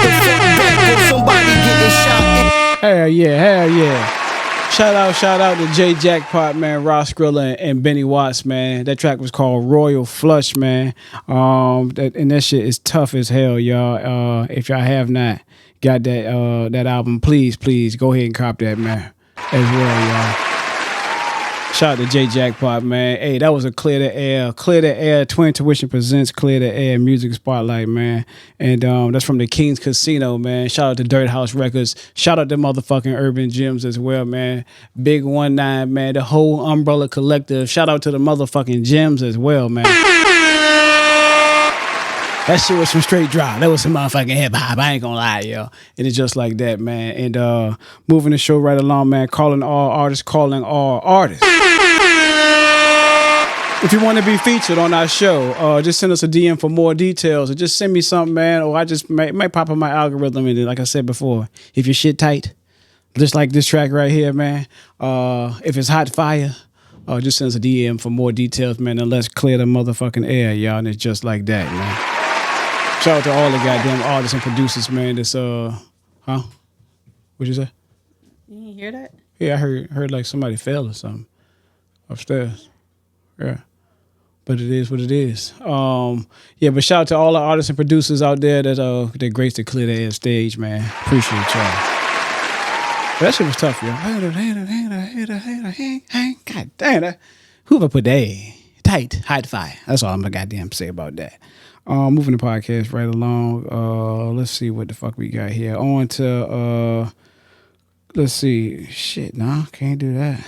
the fuck back or somebody getting shot. Hell yeah, hell yeah. Shout out to JJACKPOT, man, Ross Skrilla and Benny Watts, man. That track was called Royal Flush, man. That shit is tough as hell, y'all. If y'all have not got that album, please go ahead and cop that, man, as well, y'all. Shout out to JJACKPOT, man. Hey, that was a Clear the Air. Clear the Air. Twin2ition presents Clear the Air Music Spotlight, man. And that's from the King's Casino, man. Shout out to Dirt House Records. Shout out to motherfucking Urban Gems as well, man. Big 19, man. The whole Umbrella Collective. Shout out to the motherfucking Gems as well, man. That shit was some straight drop. That was some motherfucking hip hop. I ain't gonna lie, yo. And it's just like that, man. And moving the show right along, man. Calling all artists. If you want to be featured on our show, just send us a DM for more details, or just send me something, man. Or I just might pop up my algorithm, and like I said before, if your shit tight, just like this track right here, man. If it's hot fire, just send us a DM for more details, man. And let's clear the motherfucking air, y'all. And it's just like that, man. Shout out to all the goddamn artists and producers, man. This What'd you say? You didn't hear that? Yeah, I heard like somebody fell or something upstairs. Yeah. But it is what it is. Yeah, but shout out to all the artists and producers out there that grace to Clear the Air stage, man. Appreciate y'all. That shit was tough, yo. God damn it. Whoever put that tight, hot fire. That's all I'm gonna goddamn say about that. Moving the podcast right along. Let's see what the fuck we got here. On to let's see. Shit, nah, can't do that.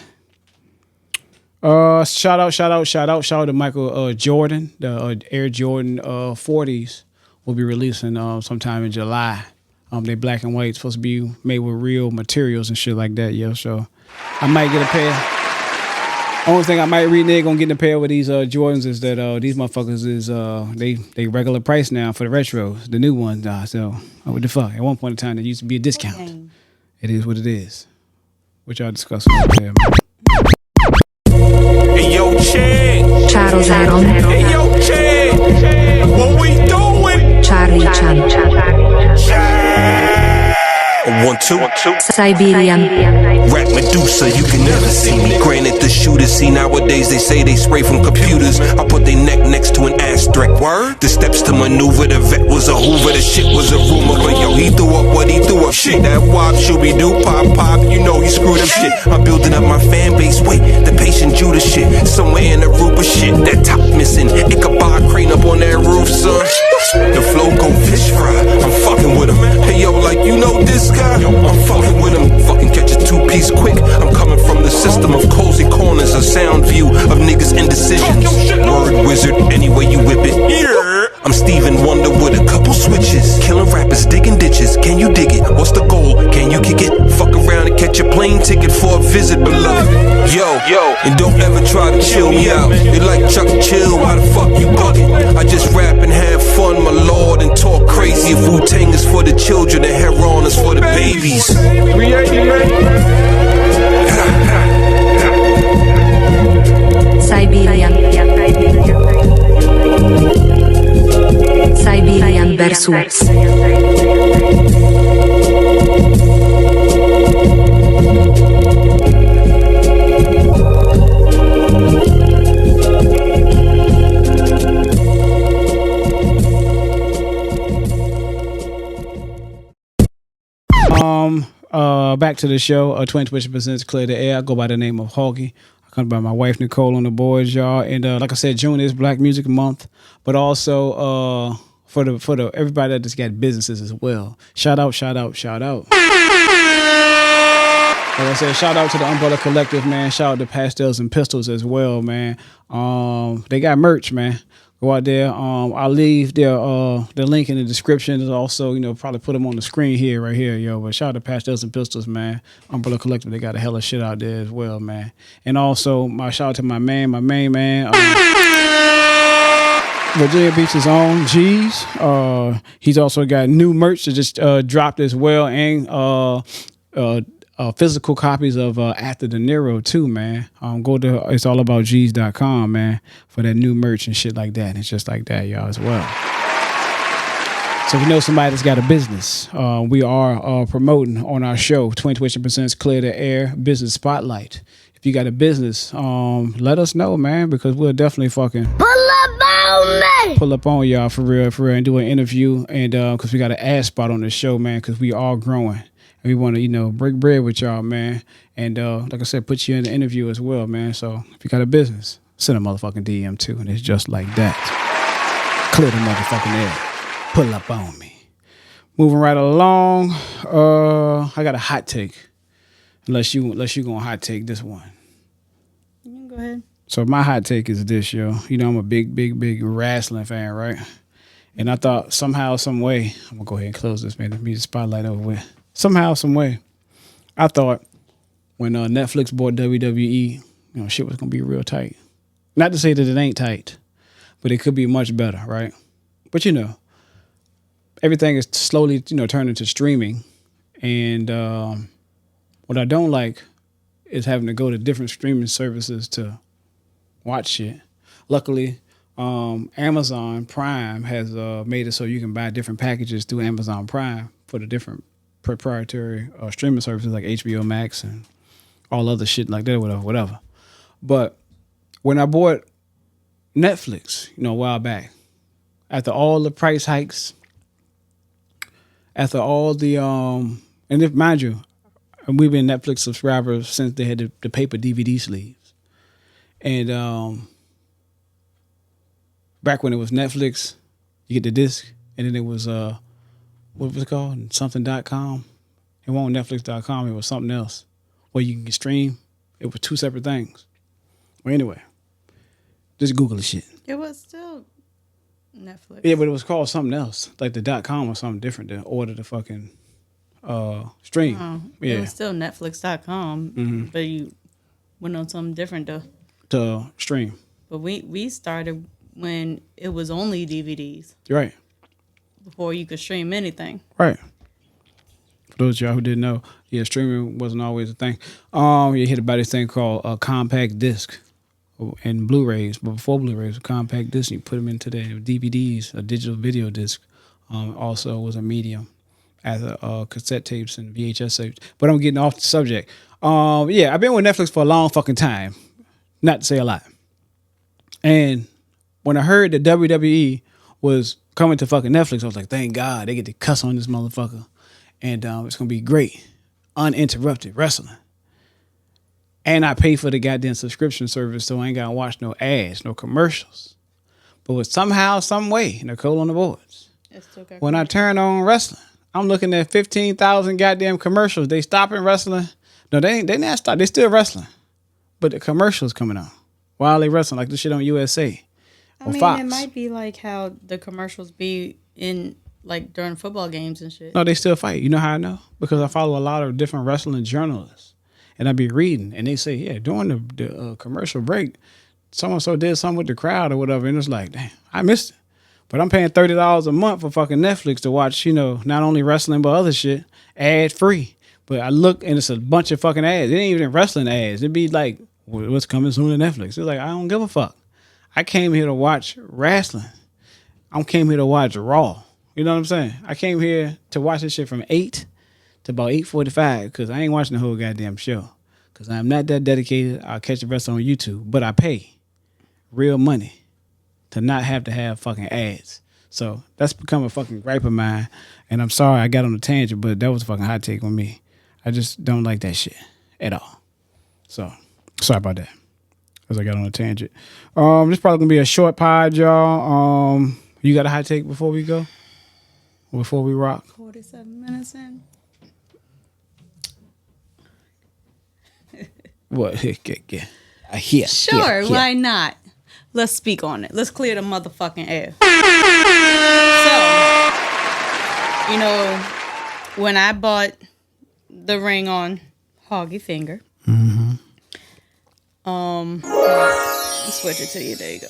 Shout out to Michael Jordan. The Air Jordan 40s will be releasing sometime in July. They black and white, supposed to be made with real materials and shit like that, yo. So I might get a pair. Only thing I might renege on getting a pair with these Jordans is that these motherfuckers is they regular price now for the retros, the new ones. So what the fuck? At one point in time, there used to be a discount. Okay. It is what it is. What y'all discussing over there, man? Hey yo, Chad. Charles Aaron. Hey yo, Chad. What we doing? Charlie Chan. 1, 2. Siberian. Rap Medusa, you can never see me. Granted, the shooters see nowadays, they say they spray from computers. I put their neck next to an asterisk. Word? The steps to maneuver, the vet was a hoover, the shit was a rumor. But yo, he threw up what he threw up. Shit, that wop, shooby doo, pop, you know he screwed up shit. I'm building up my fan base, wait, the patient Judas shit. Somewhere in the Rupa shit, that top missing. Ichabod crane up on that roof, son. The flow go fish fry, I'm fucking with him. Hey yo, like you know this guy? Yo, I'm fucking with him. Fucking catch a 2-piece quick. I'm coming from the system of cozy corners, a sound view of niggas' indecisions. Word wizard, any way you whip it. I'm Stephen Wonder with a couple switches. Killing rappers, digging ditches. Can you dig it? What's the goal? Can you kick it? Fuck around and catch a plane ticket for a visit, beloved. Yo, and don't ever try to chill me out. They like Chuck Chill, why the fuck you bugging? I just rap and have fun, my lord, and talk crazy. If Wu-Tang is for the children, and Heron is for the babies. Siberian versus. Back to the show. Twin2ition presents Clear the Air. I go by the name of Hoggie. I come by my wife Nichole on the boards, y'all. And like I said, June is Black Music Month, but also for the everybody that just got businesses as well. Shout out. Like I said, shout out to the Umbrella Collective, man. Shout out to Pastels and Pistols as well, man. They got merch, man. Go out there. I'll leave the link in the description. There's also, probably put them on the screen here, right here, yo. But shout out to Pastels and Pistols, man. Umbrella Collective, they got a hell of shit out there as well, man. And also, my shout out to my main man, Virginia Beach's own G's. He's also got new merch that just dropped as well, and physical copies of After De Niro too, man. Go to it'sallaboutjeez.com, man, for that new merch and shit like that. And it's just like that, y'all, as well. So if you know somebody that's got a business, we are promoting on our show, Twin2ition presents Clear the Air Business Spotlight. If you got a business, let us know, man, because we'll definitely fucking pull up on y'all for real, and do an interview. And because we got an ad spot on the show, man, because we all growing. And we want to, break bread with y'all, man. And like I said, put you in the interview as well, man. So if you got a business, send a motherfucking DM too. And it's just like that. Clear the motherfucking air. Pull up on me. Moving right along. I got a hot take. Unless you gonna hot take this one. You can go ahead. So my hot take is this, yo. I'm a big wrestling fan, right? And I thought somehow, some way, I'm gonna go ahead and close this, man. Let me the spotlight over with. Somehow, some way, I thought when Netflix bought WWE, shit was gonna be real tight. Not to say that it ain't tight, but it could be much better, right? But everything is slowly, turning to streaming. And what I don't like is having to go to different streaming services to watch shit. Luckily, Amazon Prime has made it so you can buy different packages through Amazon Prime for the different proprietary streaming services like HBO Max and all other shit like that, whatever. But when I bought Netflix, a while back, after all the price hikes, after all the and if mind you, we've been Netflix subscribers since they had the paper DVD sleeves, and back when it was Netflix, you get the disc, and then it was what was it called? Something.com. It wasn't Netflix.com. It was something else where you can stream. It was two separate things. Well, anyway, just Google the shit. It was still Netflix. Yeah, but it was called something else, like the .com or something different to order the fucking stream. Oh, yeah, it was still Netflix.com, but you went on something different to stream. But we started when it was only DVDs. Right. Before you could stream anything. Right. For those of y'all who didn't know, streaming wasn't always a thing. You heard about this thing called a compact disc and Blu-rays, but before Blu-rays, a compact disc, you put them into the DVDs, a digital video disc. Also was a medium as a cassette tapes and VHS tapes. But I'm getting off the subject. I've been with Netflix for a long fucking time, not to say a lot. And when I heard that WWE was coming to fucking Netflix, I was like, thank God they get to cuss on this motherfucker. And it's going to be great. Uninterrupted wrestling. And I pay for the goddamn subscription service, so I ain't got to watch no ads, no commercials. But with somehow, some way, Nichole on the boards. When I turn on wrestling, I'm looking at 15,000 goddamn commercials. They stopping wrestling. No, they not stop. They still wrestling. But the commercials coming on while they wrestling, like this shit on USA. I mean, Fox. It might be like how the commercials be in like during football games and shit. No, they still fight. You know how I know? Because I follow a lot of different wrestling journalists, and I be reading, and they say, during the commercial break, so did something with the crowd or whatever, and it's like, damn, I missed it. But I'm paying $30 a month for fucking Netflix to watch, not only wrestling but other shit, ad free. But I look and it's a bunch of fucking ads. It ain't even wrestling ads. It'd be like, what's coming soon to Netflix? It's like, I don't give a fuck. I came here to watch wrestling. I came here to watch Raw. You know what I'm saying? I came here to watch this shit from 8 to about 8:45 because I ain't watching the whole goddamn show. Because I'm not that dedicated. I'll catch the rest on YouTube. But I pay real money to not have to have fucking ads. So that's become a fucking gripe of mine. And I'm sorry I got on a tangent, but that was a fucking hot take on me. I just don't like that shit at all. So sorry about that. Because I got on a tangent. This probably gonna be a short pod, y'all. You got a hot take before we go? Before we rock? 47 minutes in. What? Yeah. Sure, why not? Let's speak on it. Let's clear the motherfucking air. So, when I bought the ring on Hoggie finger, let's switch it to you. There you go.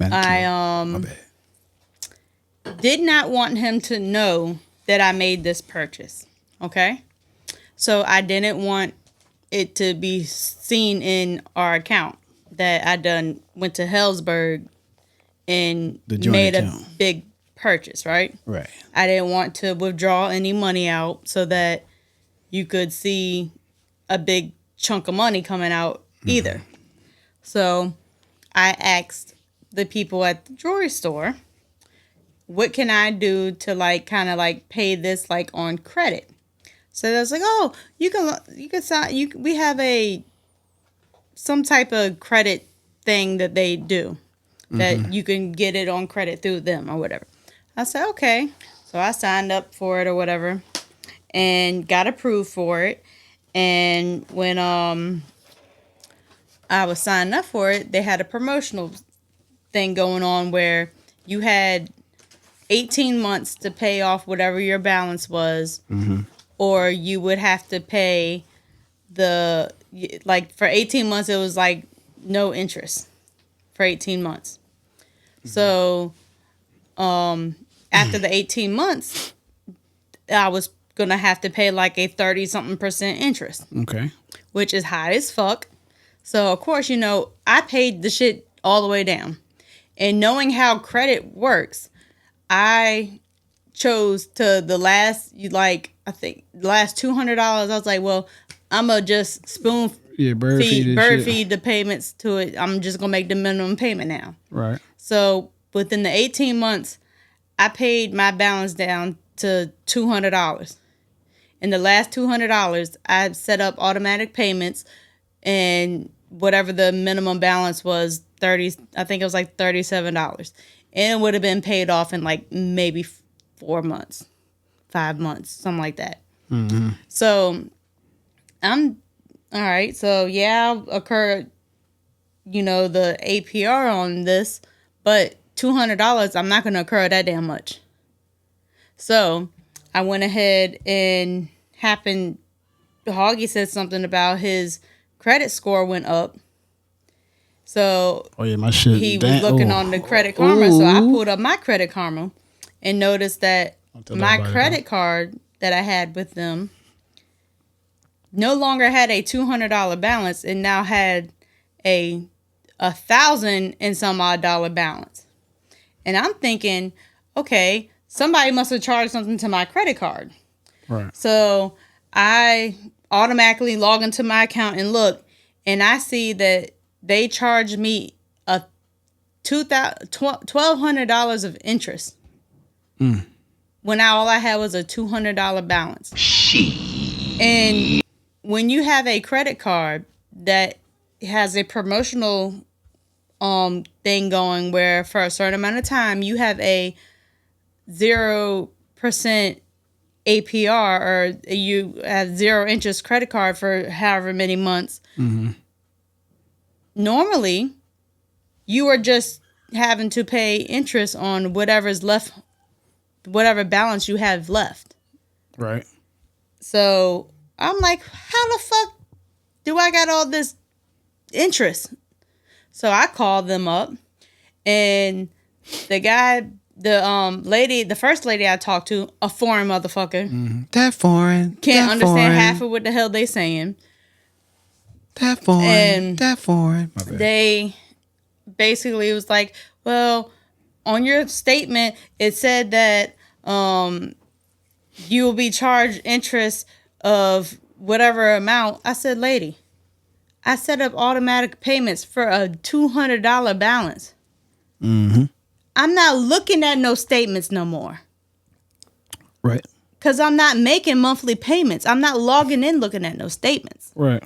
I did not want him to know that I made this purchase. Okay? So I didn't want it to be seen in our account that I went to Hellsburg and made a big purchase, right? Right. I didn't want to withdraw any money out so that you could see a big chunk of money coming out either. So I asked the people at the jewelry store, what can I do to like kind of like pay this like on credit? So they was like, oh, you can sign, we have some type of credit thing that they do that you can get it on credit through them or whatever. I said, okay. So I signed up for it or whatever and got approved for it. And when I was signing up for it, they had a promotional thing going on where you had 18 months to pay off whatever your balance was, or you would have to pay for 18 months, it was like no interest for 18 months. So after the 18 months, I was going to have to pay like a 30-something% interest. Okay. Which is high as fuck. So, of course, I paid the shit all the way down. And knowing how credit works, I chose to the last $200. I was like, well, I'm going to just bird feed the payments to it. I'm just going to make the minimum payment now. Right. So within the 18 months, I paid my balance down to $200. And the last $200, I set up automatic payments, and whatever the minimum balance was, I think it was like $37. And it would have been paid off in like maybe 4 months, 5 months, something like that. So I'm all right. So yeah, I'll occur, the APR on this, but $200, I'm not going to occur that damn much. So I went ahead and Hoggie said something about his credit score went up. So my shit. He was looking on the Credit Karma. So I pulled up my Credit Karma and noticed that my credit card that I had with them no longer had a $200 balance. It now had a $1,000 and some odd dollar balance. And I'm thinking, okay, somebody must have charged something to my credit card. Right. So I automatically log into my account and look, and I see that they charged me a $1,200 of interest. When all I had was a $200 balance. And when you have a credit card that has a promotional thing going where for a certain amount of time you have a 0% APR or you have zero interest credit card for however many months, normally you are just having to pay interest on whatever's left, whatever balance you have left. Right. So I'm like, how the fuck do I got all this interest? So I called them up, and the guy, the first lady I talked to, a foreign motherfucker. That foreign. Can't understand half of what the hell they saying. That foreign. And that foreign. They basically was like, well, on your statement, it said that you will be charged interest of whatever amount. I said, lady, I set up automatic payments for a $200 balance. I'm not looking at no statements no more. Right. Because I'm not making monthly payments. I'm not logging in looking at no statements. Right.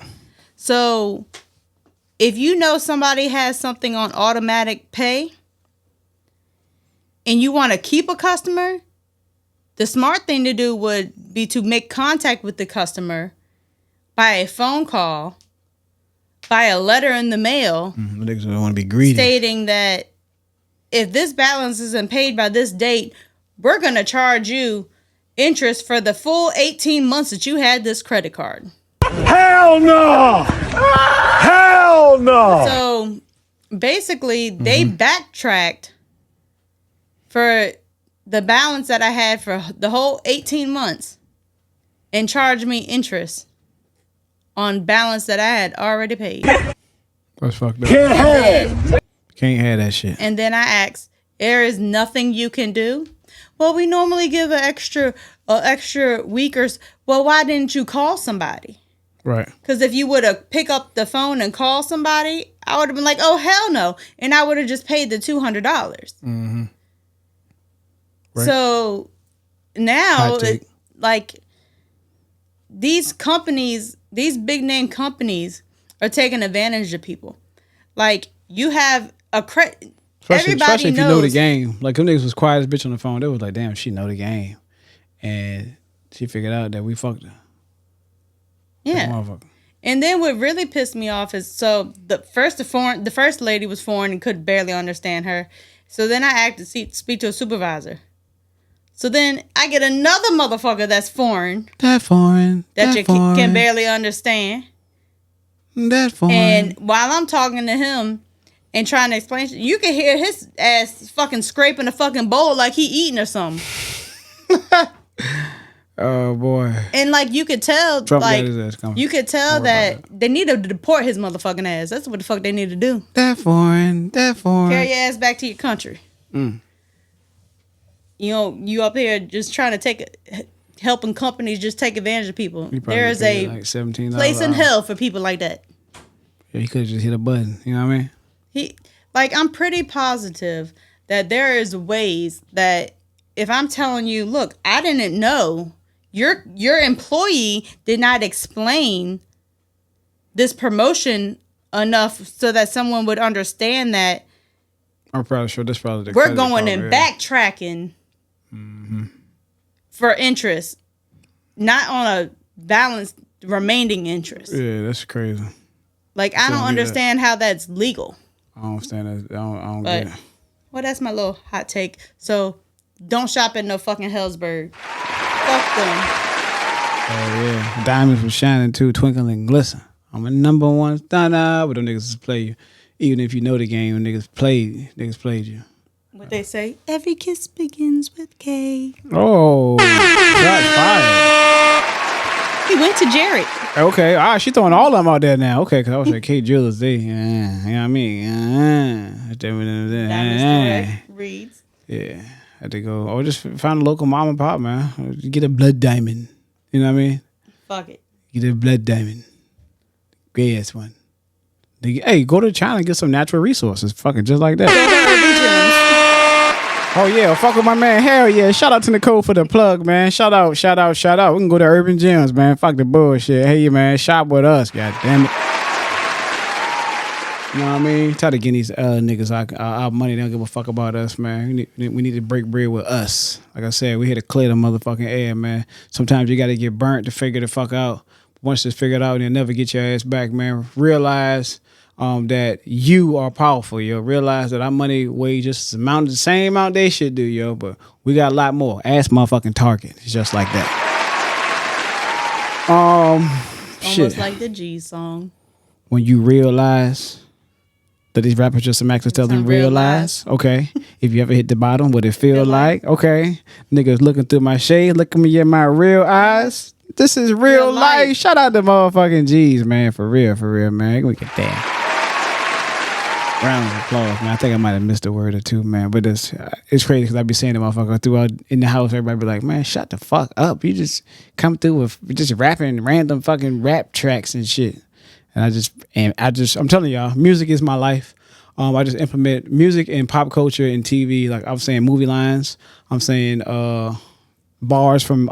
So if you know somebody has something on automatic pay and you want to keep a customer, the smart thing to do would be to make contact with the customer by a phone call, by a letter in the mail, Niggas don't want to be greedy, stating that if this balance isn't paid by this date, we're going to charge you interest for the full 18 months that you had this credit card. Hell no! Hell no! So basically, they backtracked for the balance that I had for the whole 18 months. and charge me interest on balance that I had already paid. That's fucked up. Can't have that shit. And then I asked, there is nothing you can do? Well, we normally give an extra week or... Well, why didn't you call somebody? Right. Because if you would have picked up the phone and called somebody, I would have been like, oh, hell no. And I would have just paid the $200. Mm-hmm. Right. So now, these companies, these big name companies are taking advantage of people. Like, you have a credit. Everybody if knows. You know the game. Like, them niggas was quiet as bitch on the phone. They was like, damn, she know the game. And she figured out that we fucked her. Yeah. And then what really pissed me off is, so the first lady was foreign and could barely understand her. So then I asked to speak to a supervisor. So then I get another motherfucker that's foreign. That you can barely understand. That foreign. And while I'm talking to him and trying to explain, you can hear his ass fucking scraping a fucking bowl like he eating or something. Oh boy! And like you could tell, Trump like got his ass coming. you could tell that they need to deport his motherfucking ass. That's what the fuck they need to do. That foreign. Carry your ass back to your country. Mm. You know, you up here just trying to helping companies just take advantage of people. There is a like $17 place in hell for people like that. Yeah, he could have just hit a button. You know what I mean? I'm pretty positive that there is ways that if I'm telling you, look, I didn't know. Your employee did not explain this promotion enough so that someone would understand that I'm probably sure this probably we're going and backtracking for interest, not on a balanced remaining interest. Yeah, that's crazy. Like, I don't understand how that's legal. I don't understand that. I don't But, get it. Well, that's my little hot take. So, don't shop at no fucking Hellsberg. Fuck them. Oh, yeah. Diamonds were shining too, twinkling and glisten. I'm a number one stunner, but them niggas just play you. Even if you know the game, niggas played you. What they say? Every kiss begins with K. Oh, that's fire. He went to Jared. Okay, all right, she throwing all of them out there now. Okay, because I was like, K Jewelers, you know what I mean? Diamonds Reeds. Yeah, had to go. Or just find a local mom and pop, man. Get a blood diamond. You know what I mean? Fuck it. Get a blood diamond. Great ass one. Hey, go to China and get some natural resources. Fucking just like that. Oh, yeah. Fuck with my man. Hell yeah. Shout out to Nichole for the plug, man. Shout out. We can go to Urban Gems, man. Fuck the bullshit. Hey, man. Shop with us. God damn it. You know what I mean? Try to get these niggas our money. They don't give a fuck about us, man. We need to break bread with us. Like I said, we here to clear the motherfucking air, man. Sometimes you got to get burnt to figure the fuck out. Once it's figured out, you'll never get your ass back, man. Realize that you are powerful, yo. Realize that our money weighs just the same amount they should do, yo. But we got a lot more. Ask motherfucking Target. It's just like that. Almost like the G song. When you realize that these rappers just some actors tell them realize. Okay. If you ever hit the bottom, what it feel like? Okay. Niggas looking through my shade, looking me in my real eyes. This is real life. Shout out to motherfucking G's, man. For real, man. We get that. Round of applause, man. I think I might have missed a word or two, man. But it's crazy because I be saying to motherfucker throughout in the house. Everybody be like, man, shut the fuck up. You just come through with just rapping random fucking rap tracks and shit. And I'm telling y'all, music is my life. I just implement music and pop culture and TV. Like I'm saying movie lines. I'm saying bars from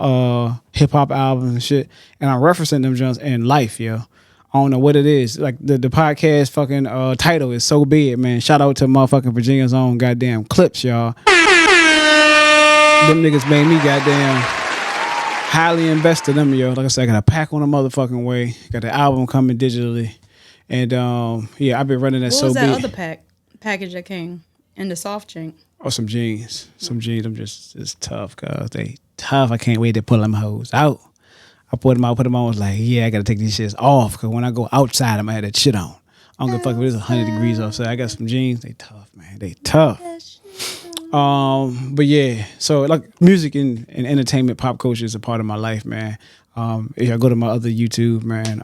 hip hop albums and shit. And I'm referencing them just in life, yo. I don't know what it is. Like the podcast fucking title is so big, man. Shout out to motherfucking Virginia's own goddamn Clips, y'all. Them niggas made me goddamn highly invested in them, yo. Like I said, I got a pack on a motherfucking way. Got the album coming digitally. And yeah, I've been running that so big. What was that other package that came in the soft drink? Oh, some jeans. Some jeans. I'm just, it's tough, cuz they tough. I can't wait to pull them hoes out. I put them on, was like, yeah, I got to take these shits off because when I go outside, I'm going to have that shit on. I don't give a fuck if it's 100 degrees outside. I got some jeans. They tough, man. They tough. But yeah, so like music and entertainment, pop culture is a part of my life, man. If I go to my other YouTube, man,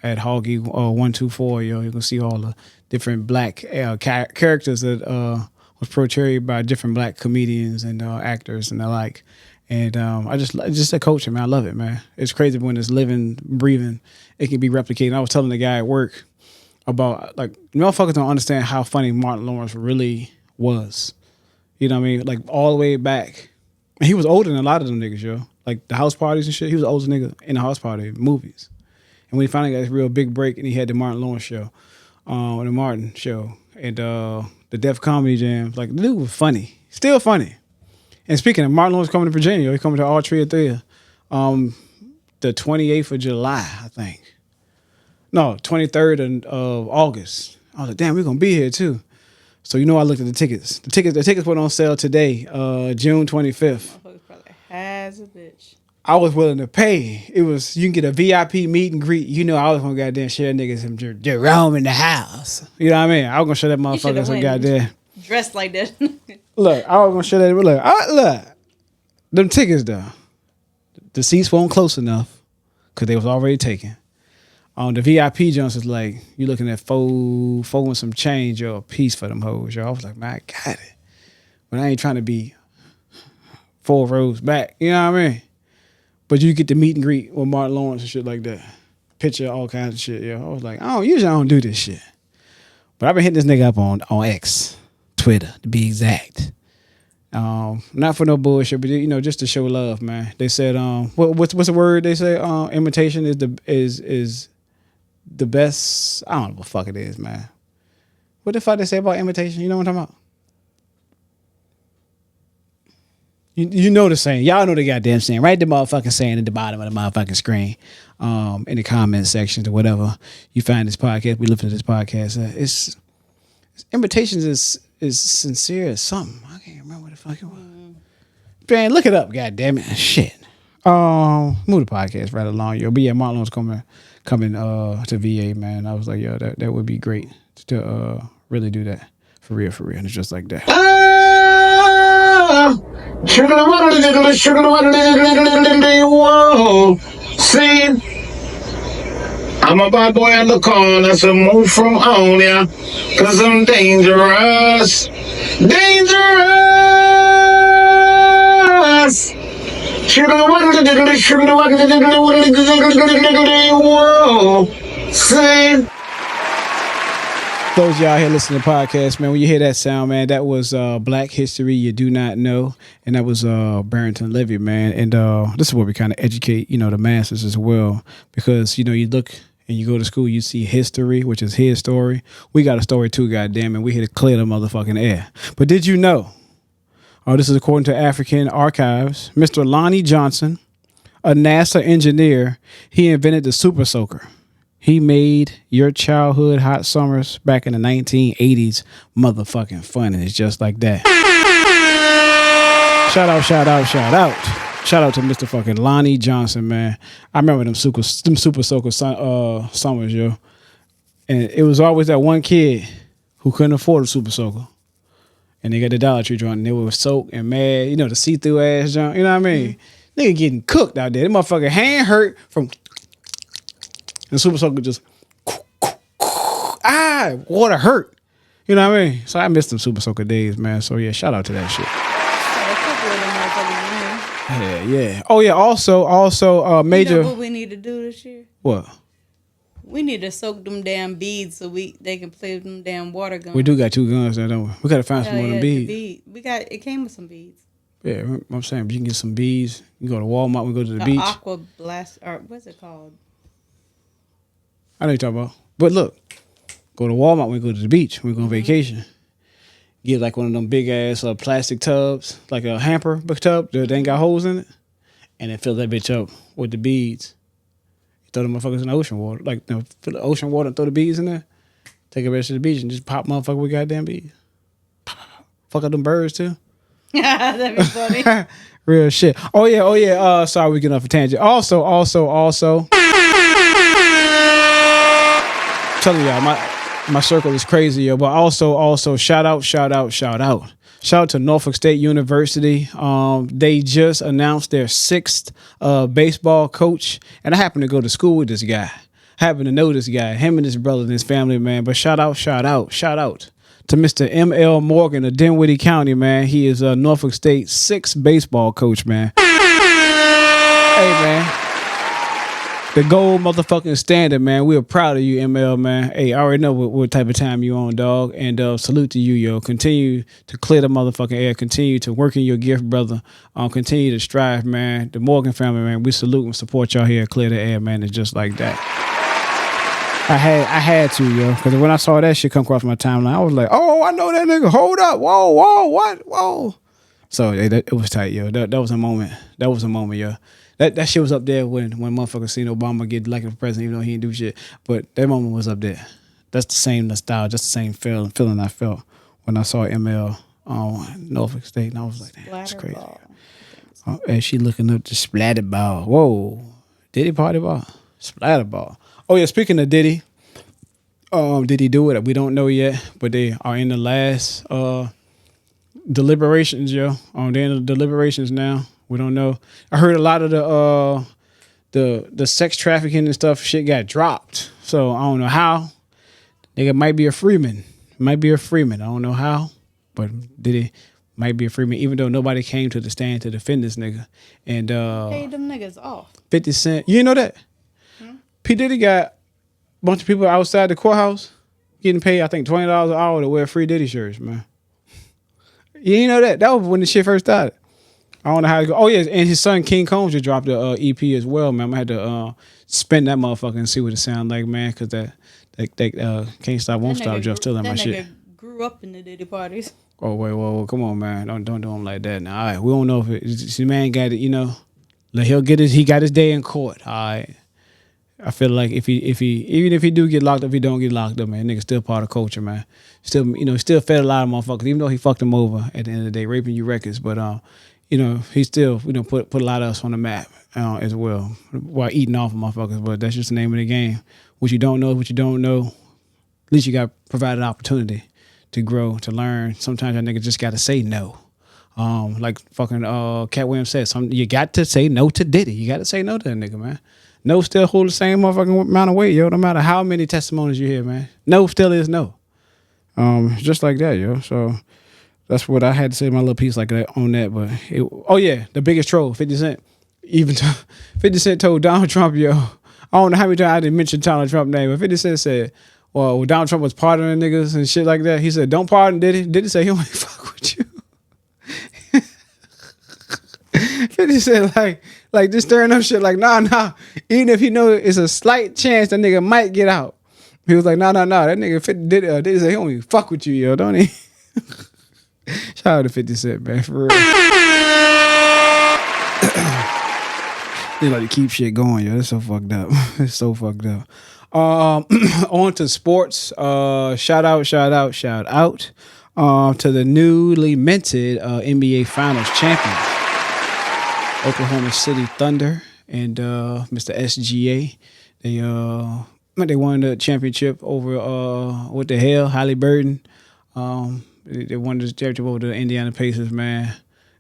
at Hoggie 124, yo, you can see all the different black characters that was portrayed by different black comedians and actors and the like. And I just a culture, man. I love it, man. It's crazy when it's living, breathing. It can be replicated. I was telling the guy at work about, like, motherfuckers don't understand how funny Martin Lawrence really was. You know what I mean? Like, all the way back. And he was older than a lot of them niggas, yo. Like, the house parties and shit. He was the oldest nigga in the house party movies. And when he finally got his real big break and he had the Martin Lawrence show, the Martin show, and the Def Comedy Jam, like, the dude was funny. Still funny. And speaking of, Martin Lawrence coming to Virginia, he coming to Altria Theater, the 28th of July, I think. No, 23rd of August. I was like, damn, we're gonna be here too. So I looked at the tickets. The tickets went on sale today, June 25th. Probably has a bitch. I was willing to pay. It was, you can get a VIP meet and greet. I was gonna goddamn share niggas some Jerome in the house. You know what I mean? I was gonna show that motherfucker some goddamn. Dressed like that. Look, I was gonna show that. Look, them tickets though. The seats weren't close enough because they was already taken. The VIP joints is like, you looking at four and some change or a piece for them hoes, yo. I was like, man, I got it. But I ain't trying to be 4 rows back. You know what I mean? But you get to meet and greet with Martin Lawrence and shit like that. Picture all kinds of shit, yo. I was like, usually I don't do this shit. But I've been hitting this nigga up on X, Twitter, to be exact. Not for no bullshit, but just to show love, man. They said, what's the word they say? Imitation is the best. I don't know what the fuck it is, man. What the fuck they say about imitation? You know what I'm talking about? You know the saying. Y'all know the goddamn saying. Write the motherfucking saying at the bottom of the motherfucking screen, in the comment sections or whatever you find this podcast. We listen to this podcast. It's imitations is sincere as something. I can't remember what the fuck it was. Man, look it up. God damn it. Shit. Move the podcast right along, yo. But yeah, Martin Lawrence coming to VA, man. I was like, yo, that would be great to really do that for real, and it's just like that. See, I'm a bad boy on the corner, so move from on ya, cause I'm dangerous. See. Those of y'all here listening to the podcast, man, when you hear that sound, man, that was Black History You Do Not Know, and that was Barrington Levy, man. And this is where we kind of educate, the masses as well, because, you look and you go to school, you see history, which is his story. We got a story too, goddamn, and we here to clear the motherfucking air. But did you know, this is according to African Archives, Mr. Lonnie Johnson, a NASA engineer, he invented the Super Soaker. He made your childhood hot summers back in the 1980s motherfucking fun, and it's just like that. Shout out. Shout out to Mr. fucking Lonnie Johnson, man. I remember them Super Soaker summers, yo. And it was always that one kid who couldn't afford a Super Soaker. And they got the Dollar Tree joint, and they were soaked and mad, the see-through ass joint, you know what I mean? Nigga getting cooked out there. That motherfucking hand hurt from... And Super Soaker just, water hurt. You know what I mean? So I missed them Super Soaker days, man. So yeah, shout out to that shit. Yeah. Oh yeah. Also, major. You know what we need to do this year? What? We need to soak them damn beads so they can play with them damn water guns. We do got 2 guns now, don't we? We gotta find some more of them beads. It came with some beads. Yeah, I'm saying you can get some beads. You go to Walmart. We go to the beach. Aqua blast, or what's it called? I know what you're talking about. But look, go to Walmart when we go to the beach. When we go on vacation. Get like one of them big ass plastic tubs, like a hamper tub that ain't got holes in it, and then fill that bitch up with the beads. You throw the motherfuckers in the ocean water, fill the ocean water and throw the beads in there. Take a rest to the beach and just pop motherfucker with goddamn beads. Fuck up them birds too. That'd be funny. Real shit. Oh yeah. Sorry, we get off a tangent. Also. Telling y'all, my circle is crazy, yo. But also, shout out Shout out to Norfolk State University. They just announced their 6th baseball coach, and I happen to go to school with this guy. Happen to know this guy, him and his brother and his family, man. But shout out to Mr. M.L. Morgan of Dinwiddie County, man. He is Norfolk State's 6th baseball coach, man. Hey, man. The gold motherfucking standard, man. We are proud of you, ML, man. Hey, I already know what type of time you on, dog. And salute to you, yo. Continue to clear the motherfucking air. Continue to work in your gift, brother. Continue to strive, man. The Morgan family, man. We salute and support y'all here at Clear the Air, man. It's just like that. I had to, yo, because when I saw that shit come across my timeline, I was like, oh, I know that nigga. Hold up. Whoa, what? Whoa. So it was tight, yo. That was a moment. That was a moment, yo. That shit was up there when motherfuckers seen Obama get elected for president, even though he didn't do shit. But that moment was up there. That's the same nostalgia, just the same feeling I felt when I saw ML on Norfolk State, and I was like, damn, that's crazy. And she looking up the splatter ball. Whoa, Diddy party ball, splatter ball. Oh yeah, speaking of Diddy, did he do it? We don't know yet, but they are in the last deliberations, yo. They're in the deliberations now. We don't know. I heard a lot of the sex trafficking and stuff shit got dropped. So I don't know how. Nigga might be a Freeman. I don't know how, but Diddy might be a Freeman, even though nobody came to the stand to defend this nigga. And paid them niggas off. 50 Cent. You know that? P. Diddy got a bunch of people outside the courthouse getting paid, I think, $20 an hour to wear free Diddy shirts, man. You ain't know that? That was when the shit first started. I don't know how to go. Oh, yeah, and his son, King Combs, just dropped a EP as well, man. I had to spin that motherfucker and see what it sound like, man, because that Can't Stop, Won't Stop just still in my shit. That nigga grew up in the Diddy parties. Oh, wait, whoa, come on, man. Don't do him like that now. All right, we don't know if the man got it, you know. Like he got his day in court, all right. I feel like if he even if he do get locked up, he don't get locked up, man. Nigga still part of culture, man. Still fed a lot of motherfuckers, even though he fucked them over at the end of the day, raping you records. But he still put a lot of us on the map as well while eating off of motherfuckers. But that's just the name of the game. What you don't know is what you don't know. At least you got provided opportunity to grow, to learn. Sometimes that nigga just got to say no. Like fucking Cat Williams said, you got to say no to Diddy. You got to say no to that nigga, man. No still hold the same motherfucking amount of weight, yo. No matter how many testimonies you hear, man. No still is no. Just like that, yo. So that's what I had to say, my little piece like that on that. But the biggest troll, 50 Cent. 50 Cent told Donald Trump, yo. I don't know how many times I didn't mention Donald Trump's name, but 50 Cent said, well, Donald Trump was pardoning niggas and shit like that. He said, don't pardon Diddy. Diddy said he only fuck with you. 50 said like just stirring up shit like nah. Even if he know it's a slight chance that nigga might get out. He was like, nah. That nigga 50 Diddy said he only fuck with you, yo, don't he? Shout out to 50 Cent, man, for real. They like to keep shit going, yo. It's so fucked up. It's so fucked up. On to sports. Shout out to the newly minted NBA Finals champions, Oklahoma City Thunder and Mr. SGA. They won the championship over Halliburton. They won the championship over the Indiana Pacers, man.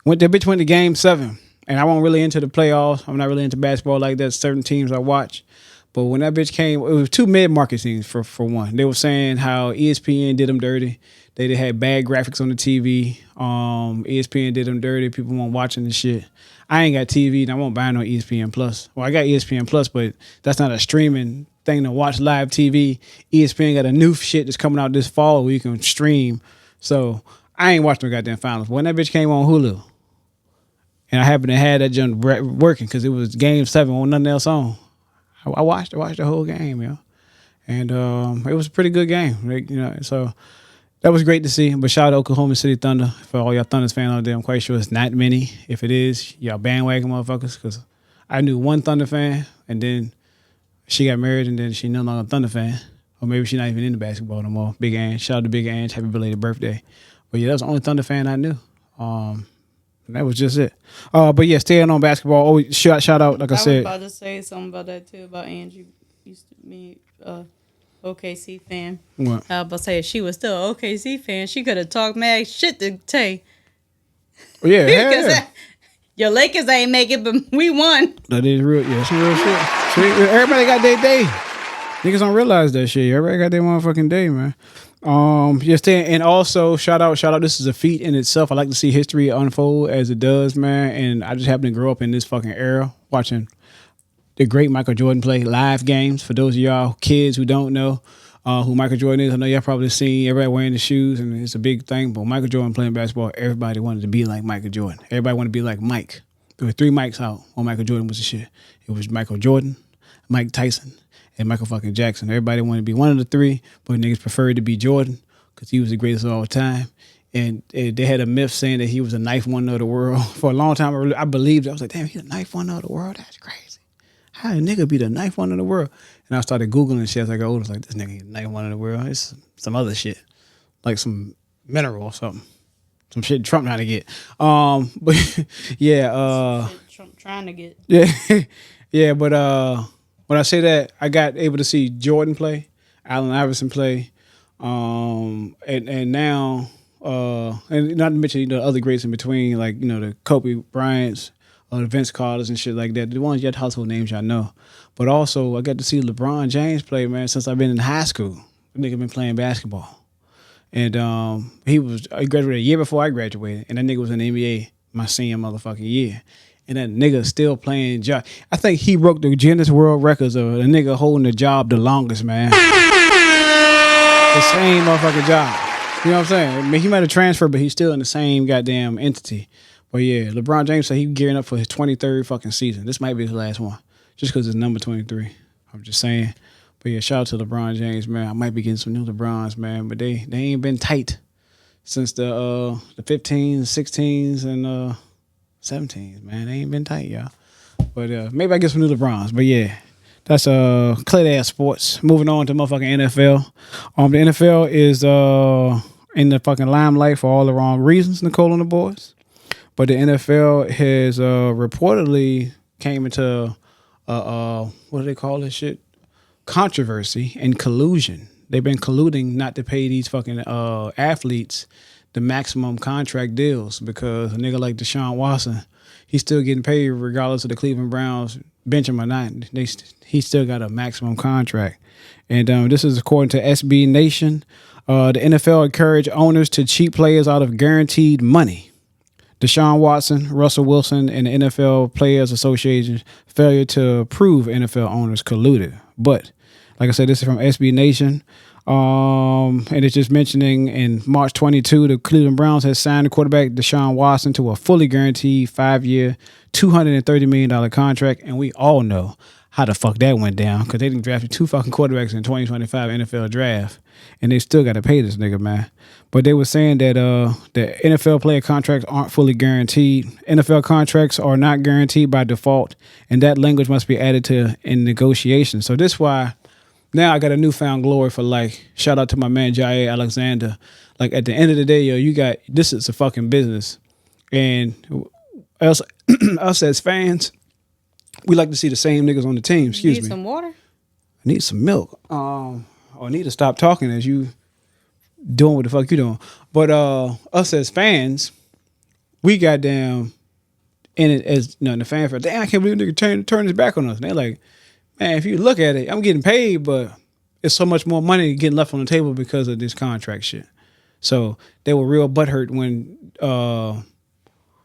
Went to Game 7. And I wasn't really into the playoffs. I'm not really into basketball like that. Certain teams I watch. But when that bitch came, it was two mid-market teams for one. They were saying how ESPN did them dirty. They had bad graphics on the TV. ESPN did them dirty. People weren't watching the shit. I ain't got TV and I won't buy no ESPN Plus. Well, I got ESPN Plus, but that's not a streaming thing to watch live TV. ESPN got a new shit that's coming out this fall where you can stream. So I ain't watching no goddamn finals. When that bitch came on Hulu, and I happened to have that junk working because it was Game 7 with nothing else on. I watched the whole game, yo. And it was a pretty good game. So that was great to see. But shout out to Oklahoma City Thunder. For all y'all Thunders fans out there, I'm quite sure it's not many. If it is, y'all bandwagon motherfuckers. Because I knew one Thunder fan, and then she got married, and then she no longer a Thunder fan. Or maybe she's not even into basketball no more. Big Ange. Shout out to Big Ange. Happy belated birthday. But yeah, that was the only Thunder fan I knew. And that was just it. But yeah, staying on basketball. Always shout out, like I said. I was about to say something about that too, about Angie used to be OKC fan. What? I was about to say, if she was still an OKC fan, she could have talked mad shit to Tay. Yeah, yeah. Your Lakers ain't make it, but we won. That is real. Yeah, some real shit. See, everybody got their day. Niggas don't realize that shit. Everybody got their motherfucking day, man. And also shout out. This is a feat in itself. I like to see history unfold as it does, man. And I just happen to grow up in this fucking era watching the great Michael Jordan play live games. For those of y'all kids who don't know who Michael Jordan is, I know y'all probably seen everybody wearing the shoes, and it's a big thing. But Michael Jordan playing basketball, everybody wanted to be like Michael Jordan. Everybody wanted to be like Mike. There were 3 Mikes out when Michael Jordan was the shit. It was Michael Jordan, Mike Tyson, and Michael fucking Jackson. Everybody wanted to be one of the 3, but niggas preferred to be Jordan because he was the greatest of all time. And they had a myth saying that he was a knife wonder of the world. For a long time, I believed it. I was like, damn, he's a knife wonder of the world? That's crazy. How a nigga be the knife wonder of the world? And I started Googling shit as I got older. I was like, this nigga ain't the knife wonder of the world. It's some other shit. Like some mineral or something. Some shit Trump trying to get. But yeah. Trump trying to get. Yeah. Yeah, but when I say that, I got able to see Jordan play, Allen Iverson play, and now, and not to mention the other greats in between, like the Kobe Bryants, the Vince Carters and shit like that. The ones, yet household names y'all know. But also, I got to see LeBron James play, man, since I've been in high school. The nigga been playing basketball. And he graduated a year before I graduated, and that nigga was in the NBA my senior motherfucking year. And that nigga still playing job. I think he broke the Guinness World Records of the nigga holding the job the longest, man. The same motherfucking job. You know what I'm saying? I mean, he might have transferred, but he's still in the same goddamn entity. But yeah, LeBron James said he's gearing up for his 23rd fucking season. This might be his last one, just because it's number 23. I'm just saying. But yeah, shout out to LeBron James, man. I might be getting some new LeBrons, man, but they ain't been tight since the 15s, 16s, and 17s, man. They ain't been tight, y'all. But maybe I get some new LeBrons. But yeah, that's Clear The Heir Sports. Moving on to motherfucking NFL. The NFL is in the fucking limelight for all the wrong reasons, Nichole and the boys. But the NFL has reportedly came into what do they call this shit? Controversy and collusion. They've been colluding not to pay these fucking athletes the maximum contract deals because a nigga like Deshaun Watson, he's still getting paid regardless of the Cleveland Browns bench him or not. He still got a maximum contract. And this is according to SB Nation. The NFL encouraged owners to cheat players out of guaranteed money. Deshaun Watson, Russell Wilson, and the NFL Players Association failure to prove NFL owners colluded. But, like I said, this is from SB Nation. And it's just mentioning in March 22, the Cleveland Browns has signed the quarterback Deshaun Watson to a fully guaranteed 5-year, $230 million contract. And we all know how the fuck that went down because they didn't draft 2 fucking quarterbacks in 2025 NFL draft. And they still got to pay this nigga, man. But they were saying that the NFL player contracts aren't fully guaranteed. NFL contracts are not guaranteed by default, and that language must be added to in negotiations. So this is why now I got a newfound glory for, like, shout out to my man JJACKPOT Alexander. Like, at the end of the day, yo, this is a fucking business. And us as fans, we like to see the same niggas on the team. Excuse me. Need some water? I need some milk. I need to stop talking as you doing what the fuck you doing. But us as fans, we goddamn in it as in the fan for damn, I can't believe nigga turn his back on us. And they're like, man, if you look at it, I'm getting paid, but it's so much more money getting left on the table because of this contract shit. So they were real butthurt when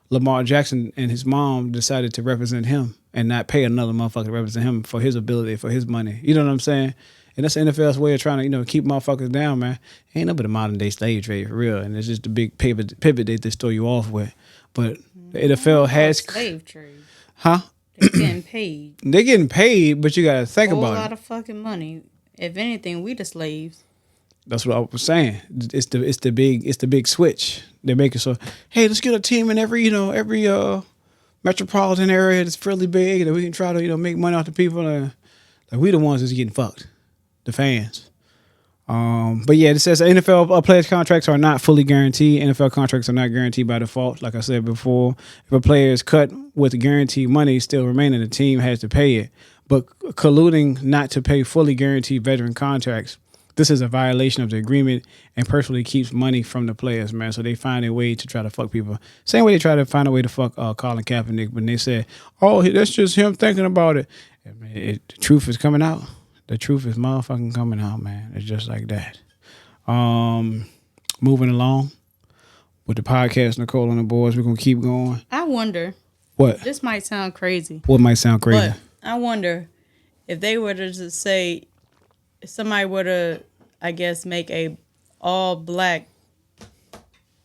Lamar Jackson and his mom decided to represent him and not pay another motherfucker to represent him for his ability, for his money. You know what I'm saying? And that's the NFL's way of trying to, keep motherfuckers down, man. Ain't no but a modern day slave trade for real. And it's just a big pivot they just throw you off with. But the NFL has slave trade. Huh? They're getting paid. They're getting paid, but you gotta think about it. A lot of fucking money. If anything, we the slaves. That's what I was saying. It's the big switch. They're making so, hey, let's get a team in every metropolitan area that's fairly big that we can try to, make money off the people. Like we the ones that's getting fucked. The fans. But yeah, it says NFL players' contracts are not fully guaranteed. NFL contracts are not guaranteed by default. Like I said before, if a player is cut with guaranteed money still remaining, the team has to pay it. But colluding not to pay fully guaranteed veteran contracts this is a violation of the agreement and personally keeps money from the players, man. So they find a way to try to fuck people. Same way they try to find a way to fuck Colin Kaepernick, when they said, "Oh, that's just him thinking about it." The truth is coming out. The truth is motherfucking coming out, man. It's just like that. Moving along with the podcast, Nichole and the boys. We're gonna keep going. I wonder. What? This might sound crazy. What might sound crazy? But I wonder if they were to just say, if somebody were to, I guess, make a all-black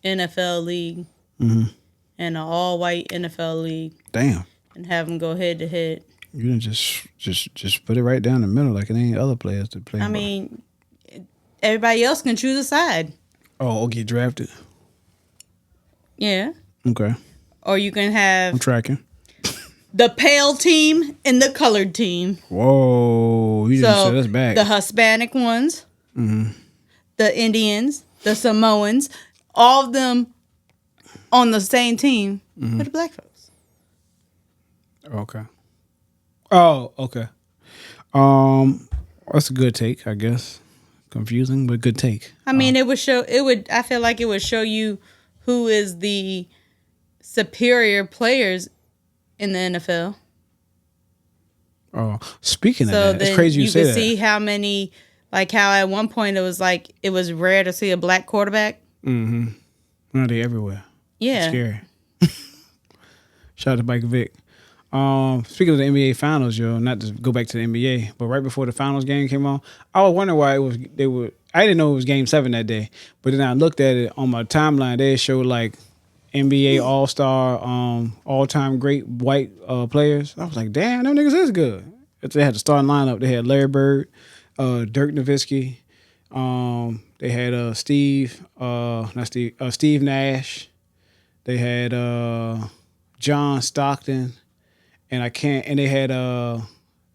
NFL league and an all-white NFL league. Damn. And have them go head-to-head. You didn't just put it right down the middle like it ain't other players to play. I mean, everybody else can choose a side. Oh, get drafted? Yeah. Okay. Or you can have... I'm tracking. The pale team and the colored team. Whoa, you just set us back. The Hispanic ones, the Indians, the Samoans, all of them on the same team with the black folks. Okay. Oh, okay. That's a good take, I guess. Confusing, but good take. I mean, I feel like it would show you who is the superior players in the NFL. Oh, speaking of that, it's crazy you say that. You can see how many, like how at one point it was rare to see a black quarterback. Mm-hmm. No, they everywhere. Yeah. It's scary. Shout out to Mike Vick. Speaking of the NBA Finals, not to go back to the NBA, but right before the Finals game came on, I was wondering why I didn't know it was Game 7 that day, but then I looked at it on my timeline. They showed like NBA All-Star, all-time great white players. I was like, damn, them niggas is good. They had the starting lineup. They had Larry Bird, Dirk Nowitzki. They had Steve Nash. They had John Stockton, and they had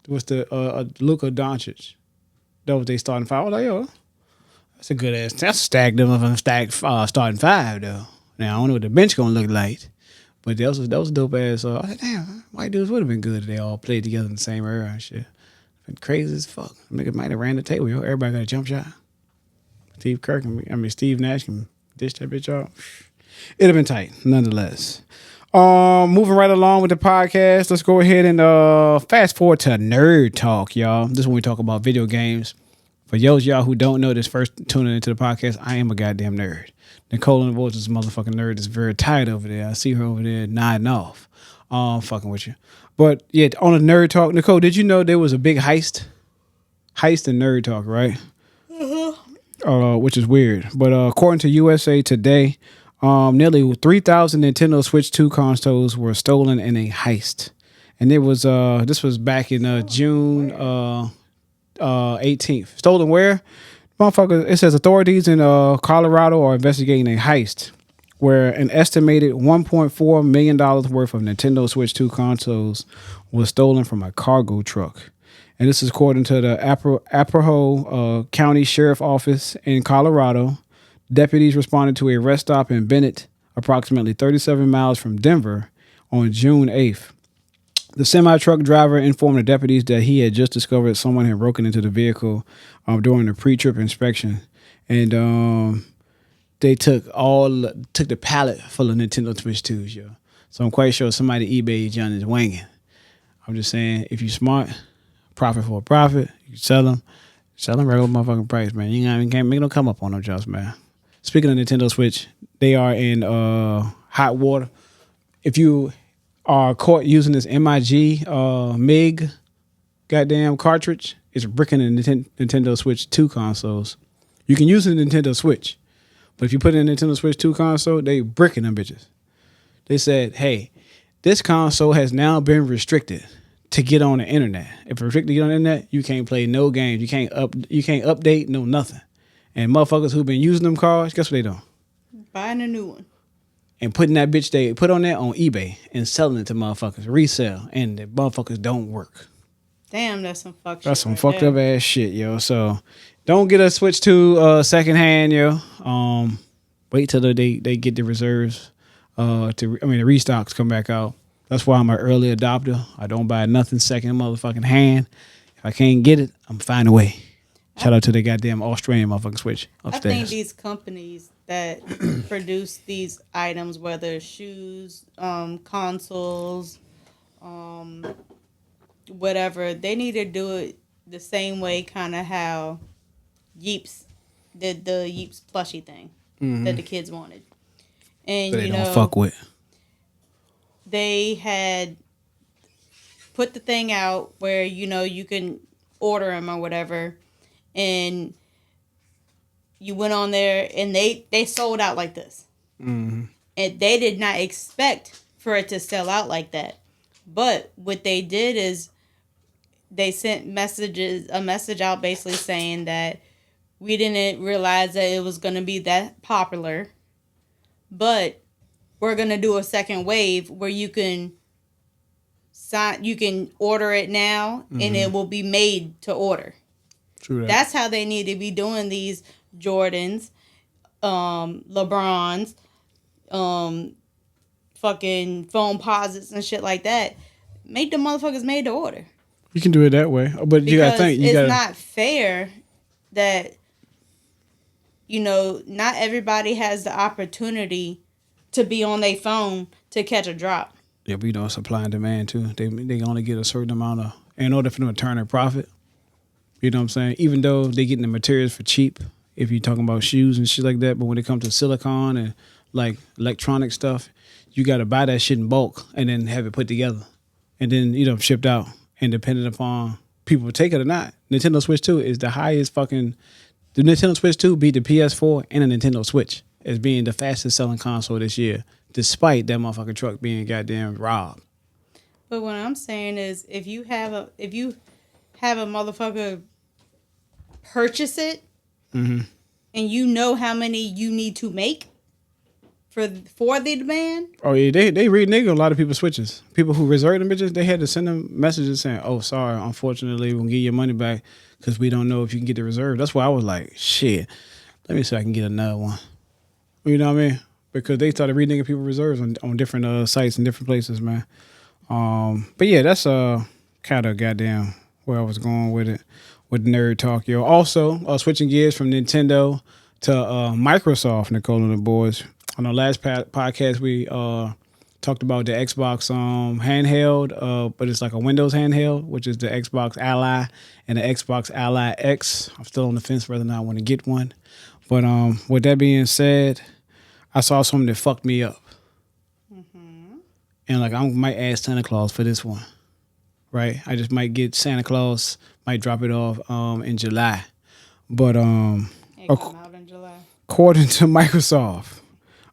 Luka Doncic. That was their starting five. I was like, yo, that's a good ass. That's a stacked starting five though. Now I don't know what the bench gonna look like, but that was dope ass. I was like, damn, white dudes would have been good if they all played together in the same era and shit. Been crazy as fuck. Nigga might have ran the table. Everybody got a jump shot. Steve Nash can dish that bitch out. It'd have been tight, nonetheless. Moving right along with the podcast, let's go ahead and fast forward to Nerd Talk, y'all. This is when we talk about video games. For those y'all who don't know this, first tuning into the podcast, I am a goddamn nerd. Nichole in the voice is a motherfucking nerd. Is very tight over there. I see her over there nodding off. Fucking with you. But yeah, on a Nerd Talk, Nichole, did you know there was a big heist in Nerd Talk, right? Which is weird. But according to USA Today, nearly 3,000 Nintendo Switch 2 consoles were stolen in a heist. And this was back in June 18th. Stolen where? Motherfucker, it says authorities in Colorado are investigating a heist where an estimated $1.4 million worth of Nintendo Switch 2 consoles was stolen from a cargo truck. And this is according to the Arapahoe County Sheriff Office in Colorado. Deputies responded to a rest stop in Bennett, approximately 37 miles from Denver, on June 8th. The semi-truck driver informed the deputies that he had just discovered someone had broken into the vehicle during the pre-trip inspection. And they took the pallet full of Nintendo Switch 2s, yo. So I'm quite sure somebody eBay John is wanging. I'm just saying, if you smart, profit for a profit, you sell them regular motherfucking price, man. You can't make no come up on no jobs, man. Speaking of Nintendo Switch, they are in hot water. If you are caught using this MIG MIG goddamn cartridge, it's bricking the Nintendo Switch 2 consoles. You can use the Nintendo Switch, but if you put in a Nintendo Switch 2 console, they bricking them bitches. They said, hey, this console has now been restricted to get on the internet. If it's restricted to get on the internet, you can't play no games. You can't update, no nothing. And motherfuckers who've been using them cards, guess what they do? Buying a new one. And putting that bitch they put on there on eBay and selling it to motherfuckers, resell, and the motherfuckers don't work. Damn, that's some fuck shit. That's some fucked up ass shit, yo. So don't get a Switch 2 secondhand, yo. Wait till they get the reserves. The restocks come back out. That's why I'm an early adopter. I don't buy nothing second motherfucking hand. If I can't get it, I'm find a way. Shout out to the goddamn Australian motherfucking Switch upstairs. I think these companies that produce these items, whether shoes, consoles, whatever, they need to do it the same way kind of how Yeeps did the Yeeps plushie thing that the kids wanted. And, so they don't fuck with. They had put the thing out where, you can order them or whatever. And you went on there and they sold out like this. And they did not expect for it to sell out like that. But what they did is they sent a message out basically saying that we didn't realize that it was going to be that popular. But we're going to do a second wave where you can order it now and it will be made to order. True that. That's how they need to be doing these Jordans, LeBrons, fucking phone posits and shit like that. Make the motherfuckers made to order. You can do it that way, but you gotta think. It's not fair that not everybody has the opportunity to be on their phone to catch a drop. Yeah, but supply and demand too. They only get a certain amount in order for them to turn a profit. You know what I'm saying? Even though they getting the materials for cheap, if you're talking about shoes and shit like that, but when it comes to silicone and like electronic stuff, you got to buy that shit in bulk and then have it put together and then, shipped out. And depending upon people take it or not, Nintendo Switch 2 is the highest fucking... The Nintendo Switch 2 beat the PS4 and the Nintendo Switch as being the fastest selling console this year, despite that motherfucking truck being goddamn robbed. But what I'm saying is, if you have a motherfucker purchase it, and you know how many you need to make for the demand. Oh yeah, they renege a lot of people's switches. People who reserve them bitches, they had to send them messages saying, "Oh, sorry, unfortunately, we'll give you your money back because we don't know if you can get the reserve." That's why I was like, "Shit, let me see if I can get another one." You know what I mean? Because they started reneging people reserves on different sites and different places, man. But yeah, that's kind of goddamn where I was going with it, with nerd talk, yo. Also, switching gears from Nintendo to Microsoft, Nichole and the boys. On the last podcast, we talked about the Xbox handheld, but it's like a Windows handheld, which is the Xbox Ally and the Xbox Ally X. I'm still on the fence whether or not I want to get one. But with that being said, I saw something that fucked me up. And like I might ask Santa Claus for this one. Right? I just might get Santa Claus, might drop it off in July. But it come out in July. According to Microsoft,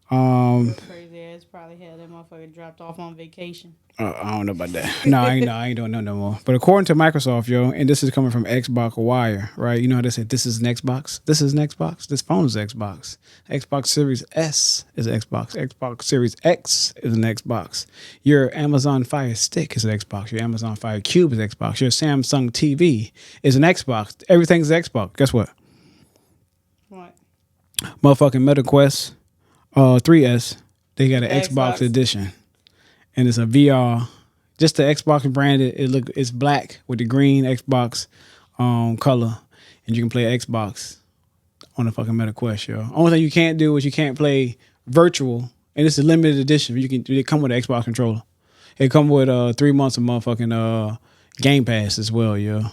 crazy ass probably had that motherfucker dropped off on vacation. I don't know about that. No, I ain't doing no more. But according to Microsoft, yo, and this is coming from Xbox Wire, right? You know how they say this is an Xbox? This is an Xbox? This phone is Xbox. Xbox Series S is Xbox. Xbox Series X is an Xbox. Your Amazon Fire Stick is an Xbox. Your Amazon Fire Cube is Xbox. Your Samsung TV is an Xbox. Everything's Xbox. Guess what? What? Motherfucking MetaQuest 3S, they got an Xbox edition. And it's a VR, just the Xbox branded. It's black with the green Xbox color, and you can play Xbox on the fucking MetaQuest, yo. Only thing you can't do is you can't play virtual, and it's a limited edition. They come with an Xbox controller. It come with 3 months of motherfucking Game Pass as well, yo.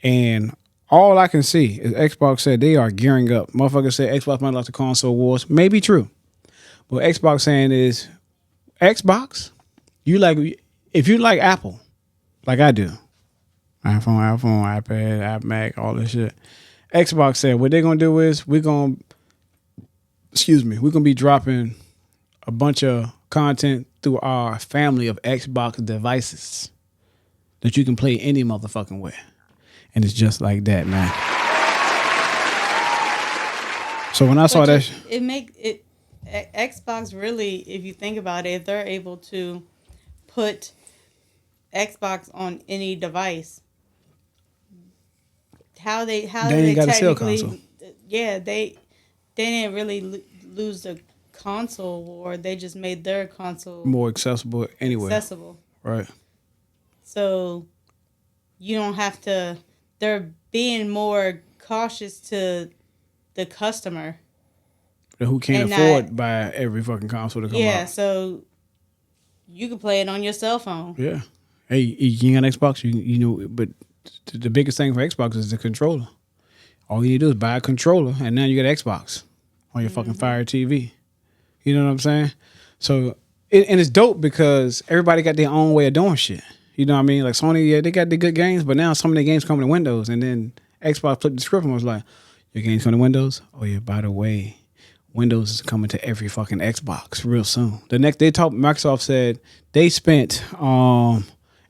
And all I can see is Xbox said they are gearing up. Motherfuckers said Xbox might like the console wars. Maybe true. What Xbox saying is, Xbox, if you like Apple, like I do, iPhone, iPad, iMac, all this shit. Xbox said what they're gonna do is we're gonna be dropping a bunch of content through our family of Xbox devices that you can play any motherfucking way, and it's just like that, man. So when I saw that, Xbox really, if you think about it, if they're able to put Xbox on any device, how they ain't got a sell console. Yeah, they didn't really lose the console war. They just made their console more accessible anyway. Right. So you don't have to. They're being more cautious to the customer who can't afford to buy every fucking console to come out. Yeah, so you can play it on your cell phone. Yeah. Hey, you got an Xbox, you know, but the biggest thing for Xbox is the controller. All you need to do is buy a controller, and now you got Xbox on your fucking Fire TV. You know what I'm saying? So, and it's dope because everybody got their own way of doing shit. You know what I mean? Like Sony, yeah, they got the good games, but now some of the games come to Windows, and then Xbox flipped the script and was like, your games come to Windows? Oh yeah, by the way, Windows is coming to every fucking Xbox real soon. Microsoft said they spent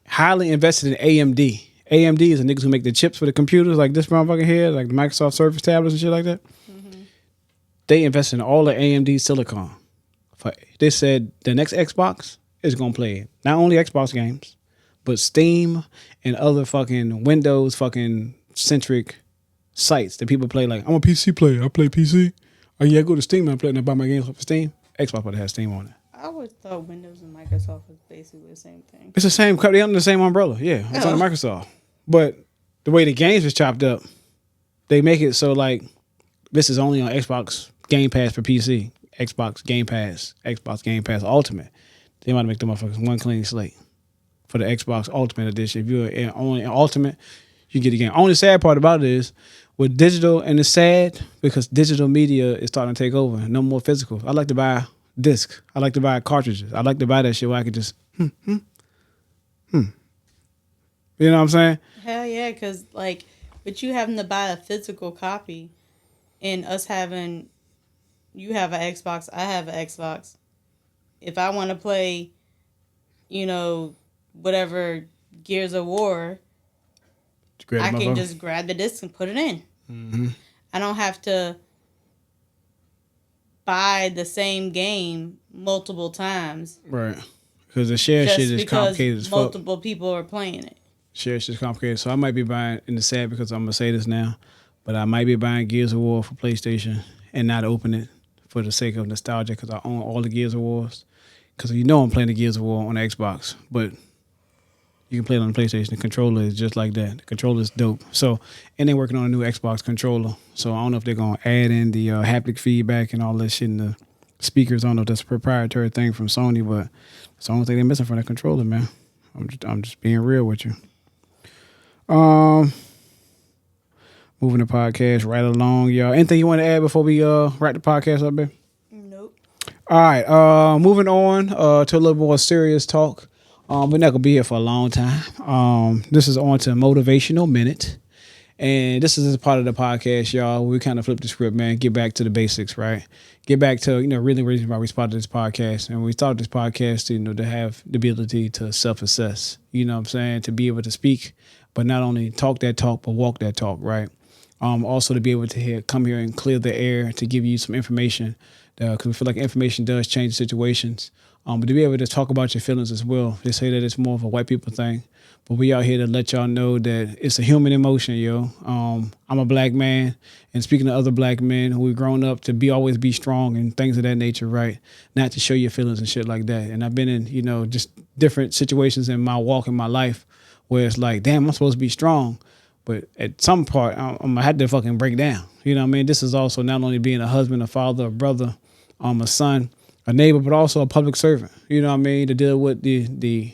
highly invested in AMD. AMD is the niggas who make the chips for the computers, like this motherfucker here, like the Microsoft Surface tablets and shit like that. Mm-hmm. They invested in all the AMD silicon. They said the next Xbox is gonna play not only Xbox games, but Steam and other fucking Windows fucking centric sites that people play. Like, I'm a PC player. I play PC. Oh yeah, I go to Steam and I play and I buy my games off of Steam. Xbox would have Steam on it. I always thought Windows and Microsoft was basically the same thing. It's the same. They're under the same umbrella. Yeah, it's under Microsoft. But the way the games was chopped up, they make it so like this is only on Xbox Game Pass for PC, Xbox Game Pass Ultimate. They might make the motherfuckers one clean slate for the Xbox Ultimate Edition. If you're only in Ultimate, you get the game. Only sad part about it is with digital, and it's sad because digital media is starting to take over. No more physical. I like to buy discs. I like to buy cartridges. I like to buy that shit where I could just You know what I'm saying? Hell yeah, because like with you having to buy a physical copy and us having, you have an Xbox, I have an Xbox. If I want to play, you know, whatever Gears of War, I can just grab the disc and put it in. Mm-hmm. I don't have to buy the same game multiple times. Right. Because the share shit is complicated as fuck. Multiple people are playing it. Share shit is complicated. So I might be buying, and it's sad because I'm going to say this now, but I might be buying Gears of War for PlayStation and not open it for the sake of nostalgia because I own all the Gears of Wars. Because you know I'm playing the Gears of War on the Xbox, but you can play it on the PlayStation. The controller is just like that. The controller is dope. So, and they're working on a new Xbox controller. So I don't know if they're going to add in the haptic feedback and all that shit in the speakers. I don't know if that's a proprietary thing from Sony, but it's the only thing they're missing from that controller, man. I'm just being real with you. Moving the podcast right along, y'all. Anything you want to add before we wrap the podcast up, babe? Nope. All right. Moving on to a little more serious talk. We're not gonna be here for a long time. This is on to Motivational Minute. And this is a part of the podcast, y'all. We kind of flip the script, man. Get back to the basics, right? Get back to, really reason why we started this podcast. And we started this podcast, to have the ability to self-assess. You know what I'm saying? To be able to speak, but not only talk that talk, but walk that talk, right? Also to be able to come here and clear the air to give you some information, because we feel like information does change situations. But to be able to talk about your feelings as well. They say that it's more of a white people thing, but we out here to let y'all know that it's a human emotion, yo. I'm a black man, and speaking to other black men who have grown up to always be strong and things of that nature, right? Not to show your feelings and shit like that. And I've been in, just different situations in my walk in my life where it's like, damn, I'm supposed to be strong. But at some part, I had to fucking break down. You know what I mean? This is also not only being a husband, a father, a brother, a son, a neighbor, but also a public servant. You know what I mean? To deal with the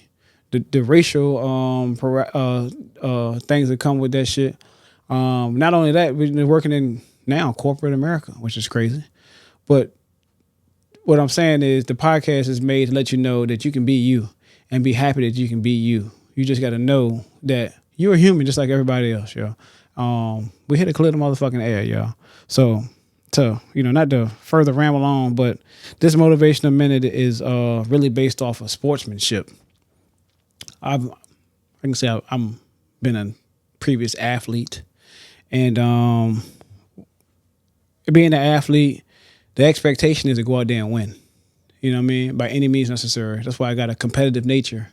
racial things that come with that shit. Not only that, we've been working in now corporate America, which is crazy. But what I'm saying is the podcast is made to let you know that you can be you and be happy that you can be you. You just got to know that you're a human just like everybody else, yo. We here to clear the motherfucking air, y'all. So, not to further ramble on, but this motivational minute is really based off of sportsmanship. I can say I'm been a previous athlete, and being an athlete, the expectation is to go out there and win. You know what I mean? By any means necessary. That's why I got a competitive nature.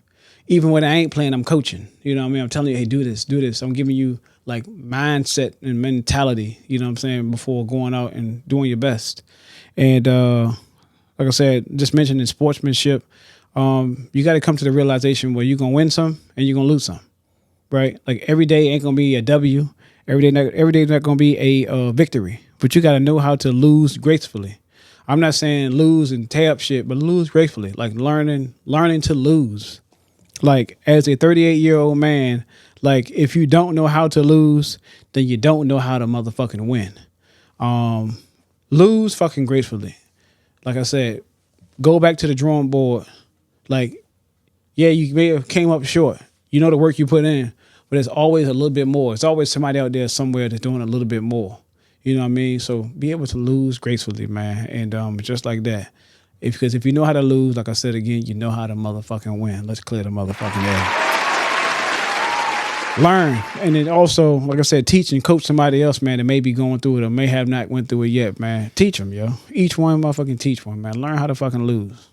Even when I ain't playing, I'm coaching. You know what I mean? I'm telling you, hey, do this. I'm giving you like mindset and mentality, you know what I'm saying, before going out and doing your best. And like I said, just mentioning sportsmanship, you got to come to the realization where you're going to win some and you're going to lose some, right? Like every day ain't going to be a W. Every day is not going to be a victory, but you got to know how to lose gracefully. I'm not saying lose and tear up shit, but lose gracefully, like learning to lose. Like as a 38-year-old man, like if you don't know how to lose, then you don't know how to motherfucking win. Lose fucking gracefully. Like I said, go back to the drawing board. Like, yeah, you may have came up short. You know the work you put in, but there's always a little bit more. It's always somebody out there somewhere that's doing a little bit more. You know what I mean? So be able to lose gracefully, man. And just like that. Because if you know how to lose, like I said again, you know how to motherfucking win. Let's clear the motherfucking air. Learn. And then also, like I said, teach and coach somebody else, man, that may be going through it or may have not went through it yet, man. Teach them, yo. Each one motherfucking teach one, man. Learn how to fucking lose.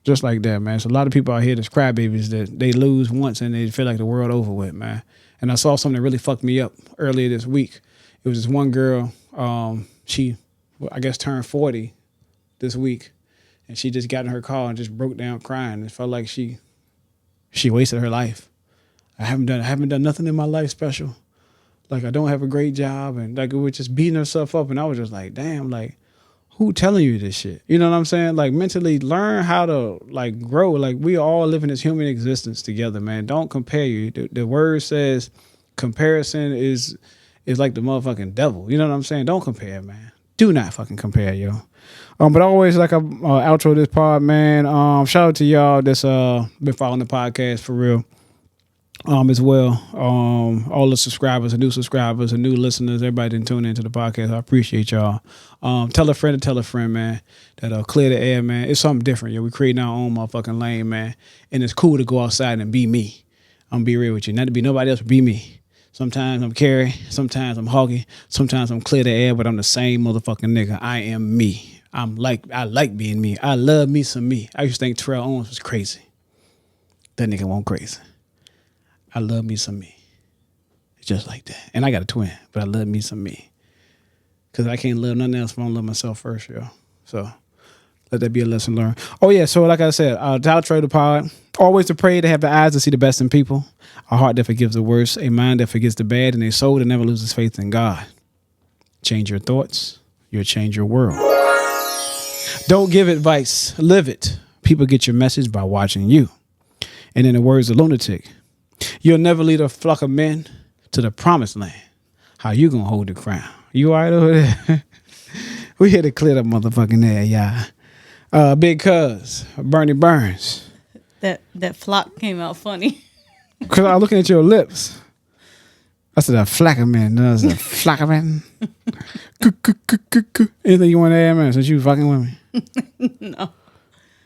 Just like that, man. So a lot of people out here that's crybabies that they lose once and they feel like the world over with, man. And I saw something that really fucked me up earlier this week. It was this one girl, she, I guess, turned 40 this week. And she just got in her car and just broke down crying. It felt like she wasted her life. I haven't done nothing in my life special. Like I don't have a great job, and like it was just beating herself up. And I was just like, damn, like who telling you this shit? You know what I'm saying? Like mentally learn how to like grow. Like we all live in this human existence together, man. Don't compare you. The word says comparison is like the motherfucking devil. You know what I'm saying? Don't compare, man. Do not fucking compare, yo. But always like I outro this pod, man. Shout out to y'all that's been following the podcast for real. As well. All the subscribers and new listeners, everybody that tune into the podcast. I appreciate y'all. Tell a friend, man, that Clear the Air, man. It's something different, yo. We creating our own motherfucking lane, man. And it's cool to go outside and be me. I'm gonna be real with you. Not to be nobody else, but be me. Sometimes I'm Carrie, sometimes I'm Hoggie, sometimes I'm Clear the Air, but I'm the same motherfucking nigga. I am me. I like being me. I love me some me. I used to think Terrell Owens was crazy. That nigga won't crazy. I love me some me. It's just like that. And I got a twin, but I love me some me. Because I can't love nothing else if I don't love myself first, yo. So let that be a lesson learned. Oh, yeah. So like I said, to outro the pod, always to pray to have the eyes to see the best in people, a heart that forgives the worst, a mind that forgets the bad, and a soul that never loses faith in God. Change your thoughts. You'll change your world. Don't give advice. Live it. People get your message by watching you. And in the words of Lunatic, you'll never lead a flock of men to the promised land. How you gonna hold the crown? You all right over there? We here to clear the motherfucking air, y'all. Big Cuz, Bernie Burns. That flock came out funny. Cause I was looking at your lips. I said a flackerman. That's a flackerman. Anything you want to add, man, since you fucking with me? No. All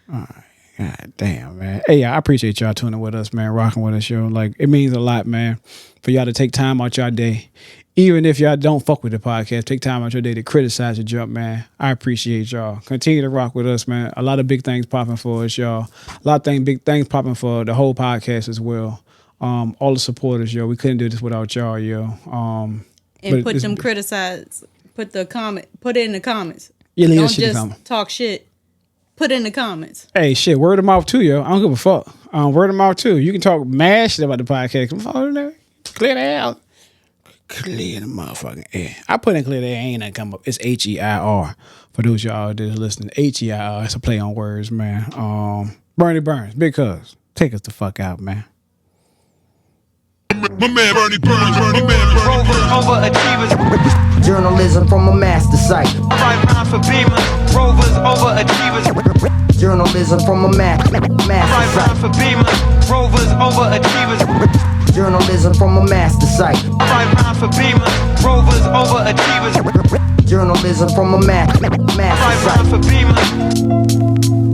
right. God damn, man. Hey, I appreciate y'all tuning with us, man, rocking with us, yo. Like, it means a lot, man, for y'all to take time out your day. Even if y'all don't fuck with the podcast, take time out your day to criticize the jump, man. I appreciate y'all. Continue to rock with us, man. A lot of big things popping for us, y'all. A lot of big things popping for the whole podcast as well. All the supporters, yo. We couldn't do this without y'all, yo. And put them criticize. Put it in the comments. Yeah, don't just talk shit. Put it in the comments. Hey, shit, word of mouth too, yo. I don't give a fuck. Word of mouth too. You can talk mad shit about the podcast. Come on, there. Clear the air. Clear the motherfucking air. I put in clear the air. Ain't nothing come up. It's HEIR. For those y'all that are listening, HEIR. It's a play on words, man. Bernie Burns, Big Cuz, take us the fuck out, man. My man Bernie Burns, overachievers. Journalism from a master site. Right rhyme for Beamer, rovers, overachievers. Journalism from a master right site. rhyme for Beamer, rovers, overachievers. Journalism from a master site. Right rhyme for Beamer, rovers, overachievers. Journalism from a master Right rhyme site. for Beamer.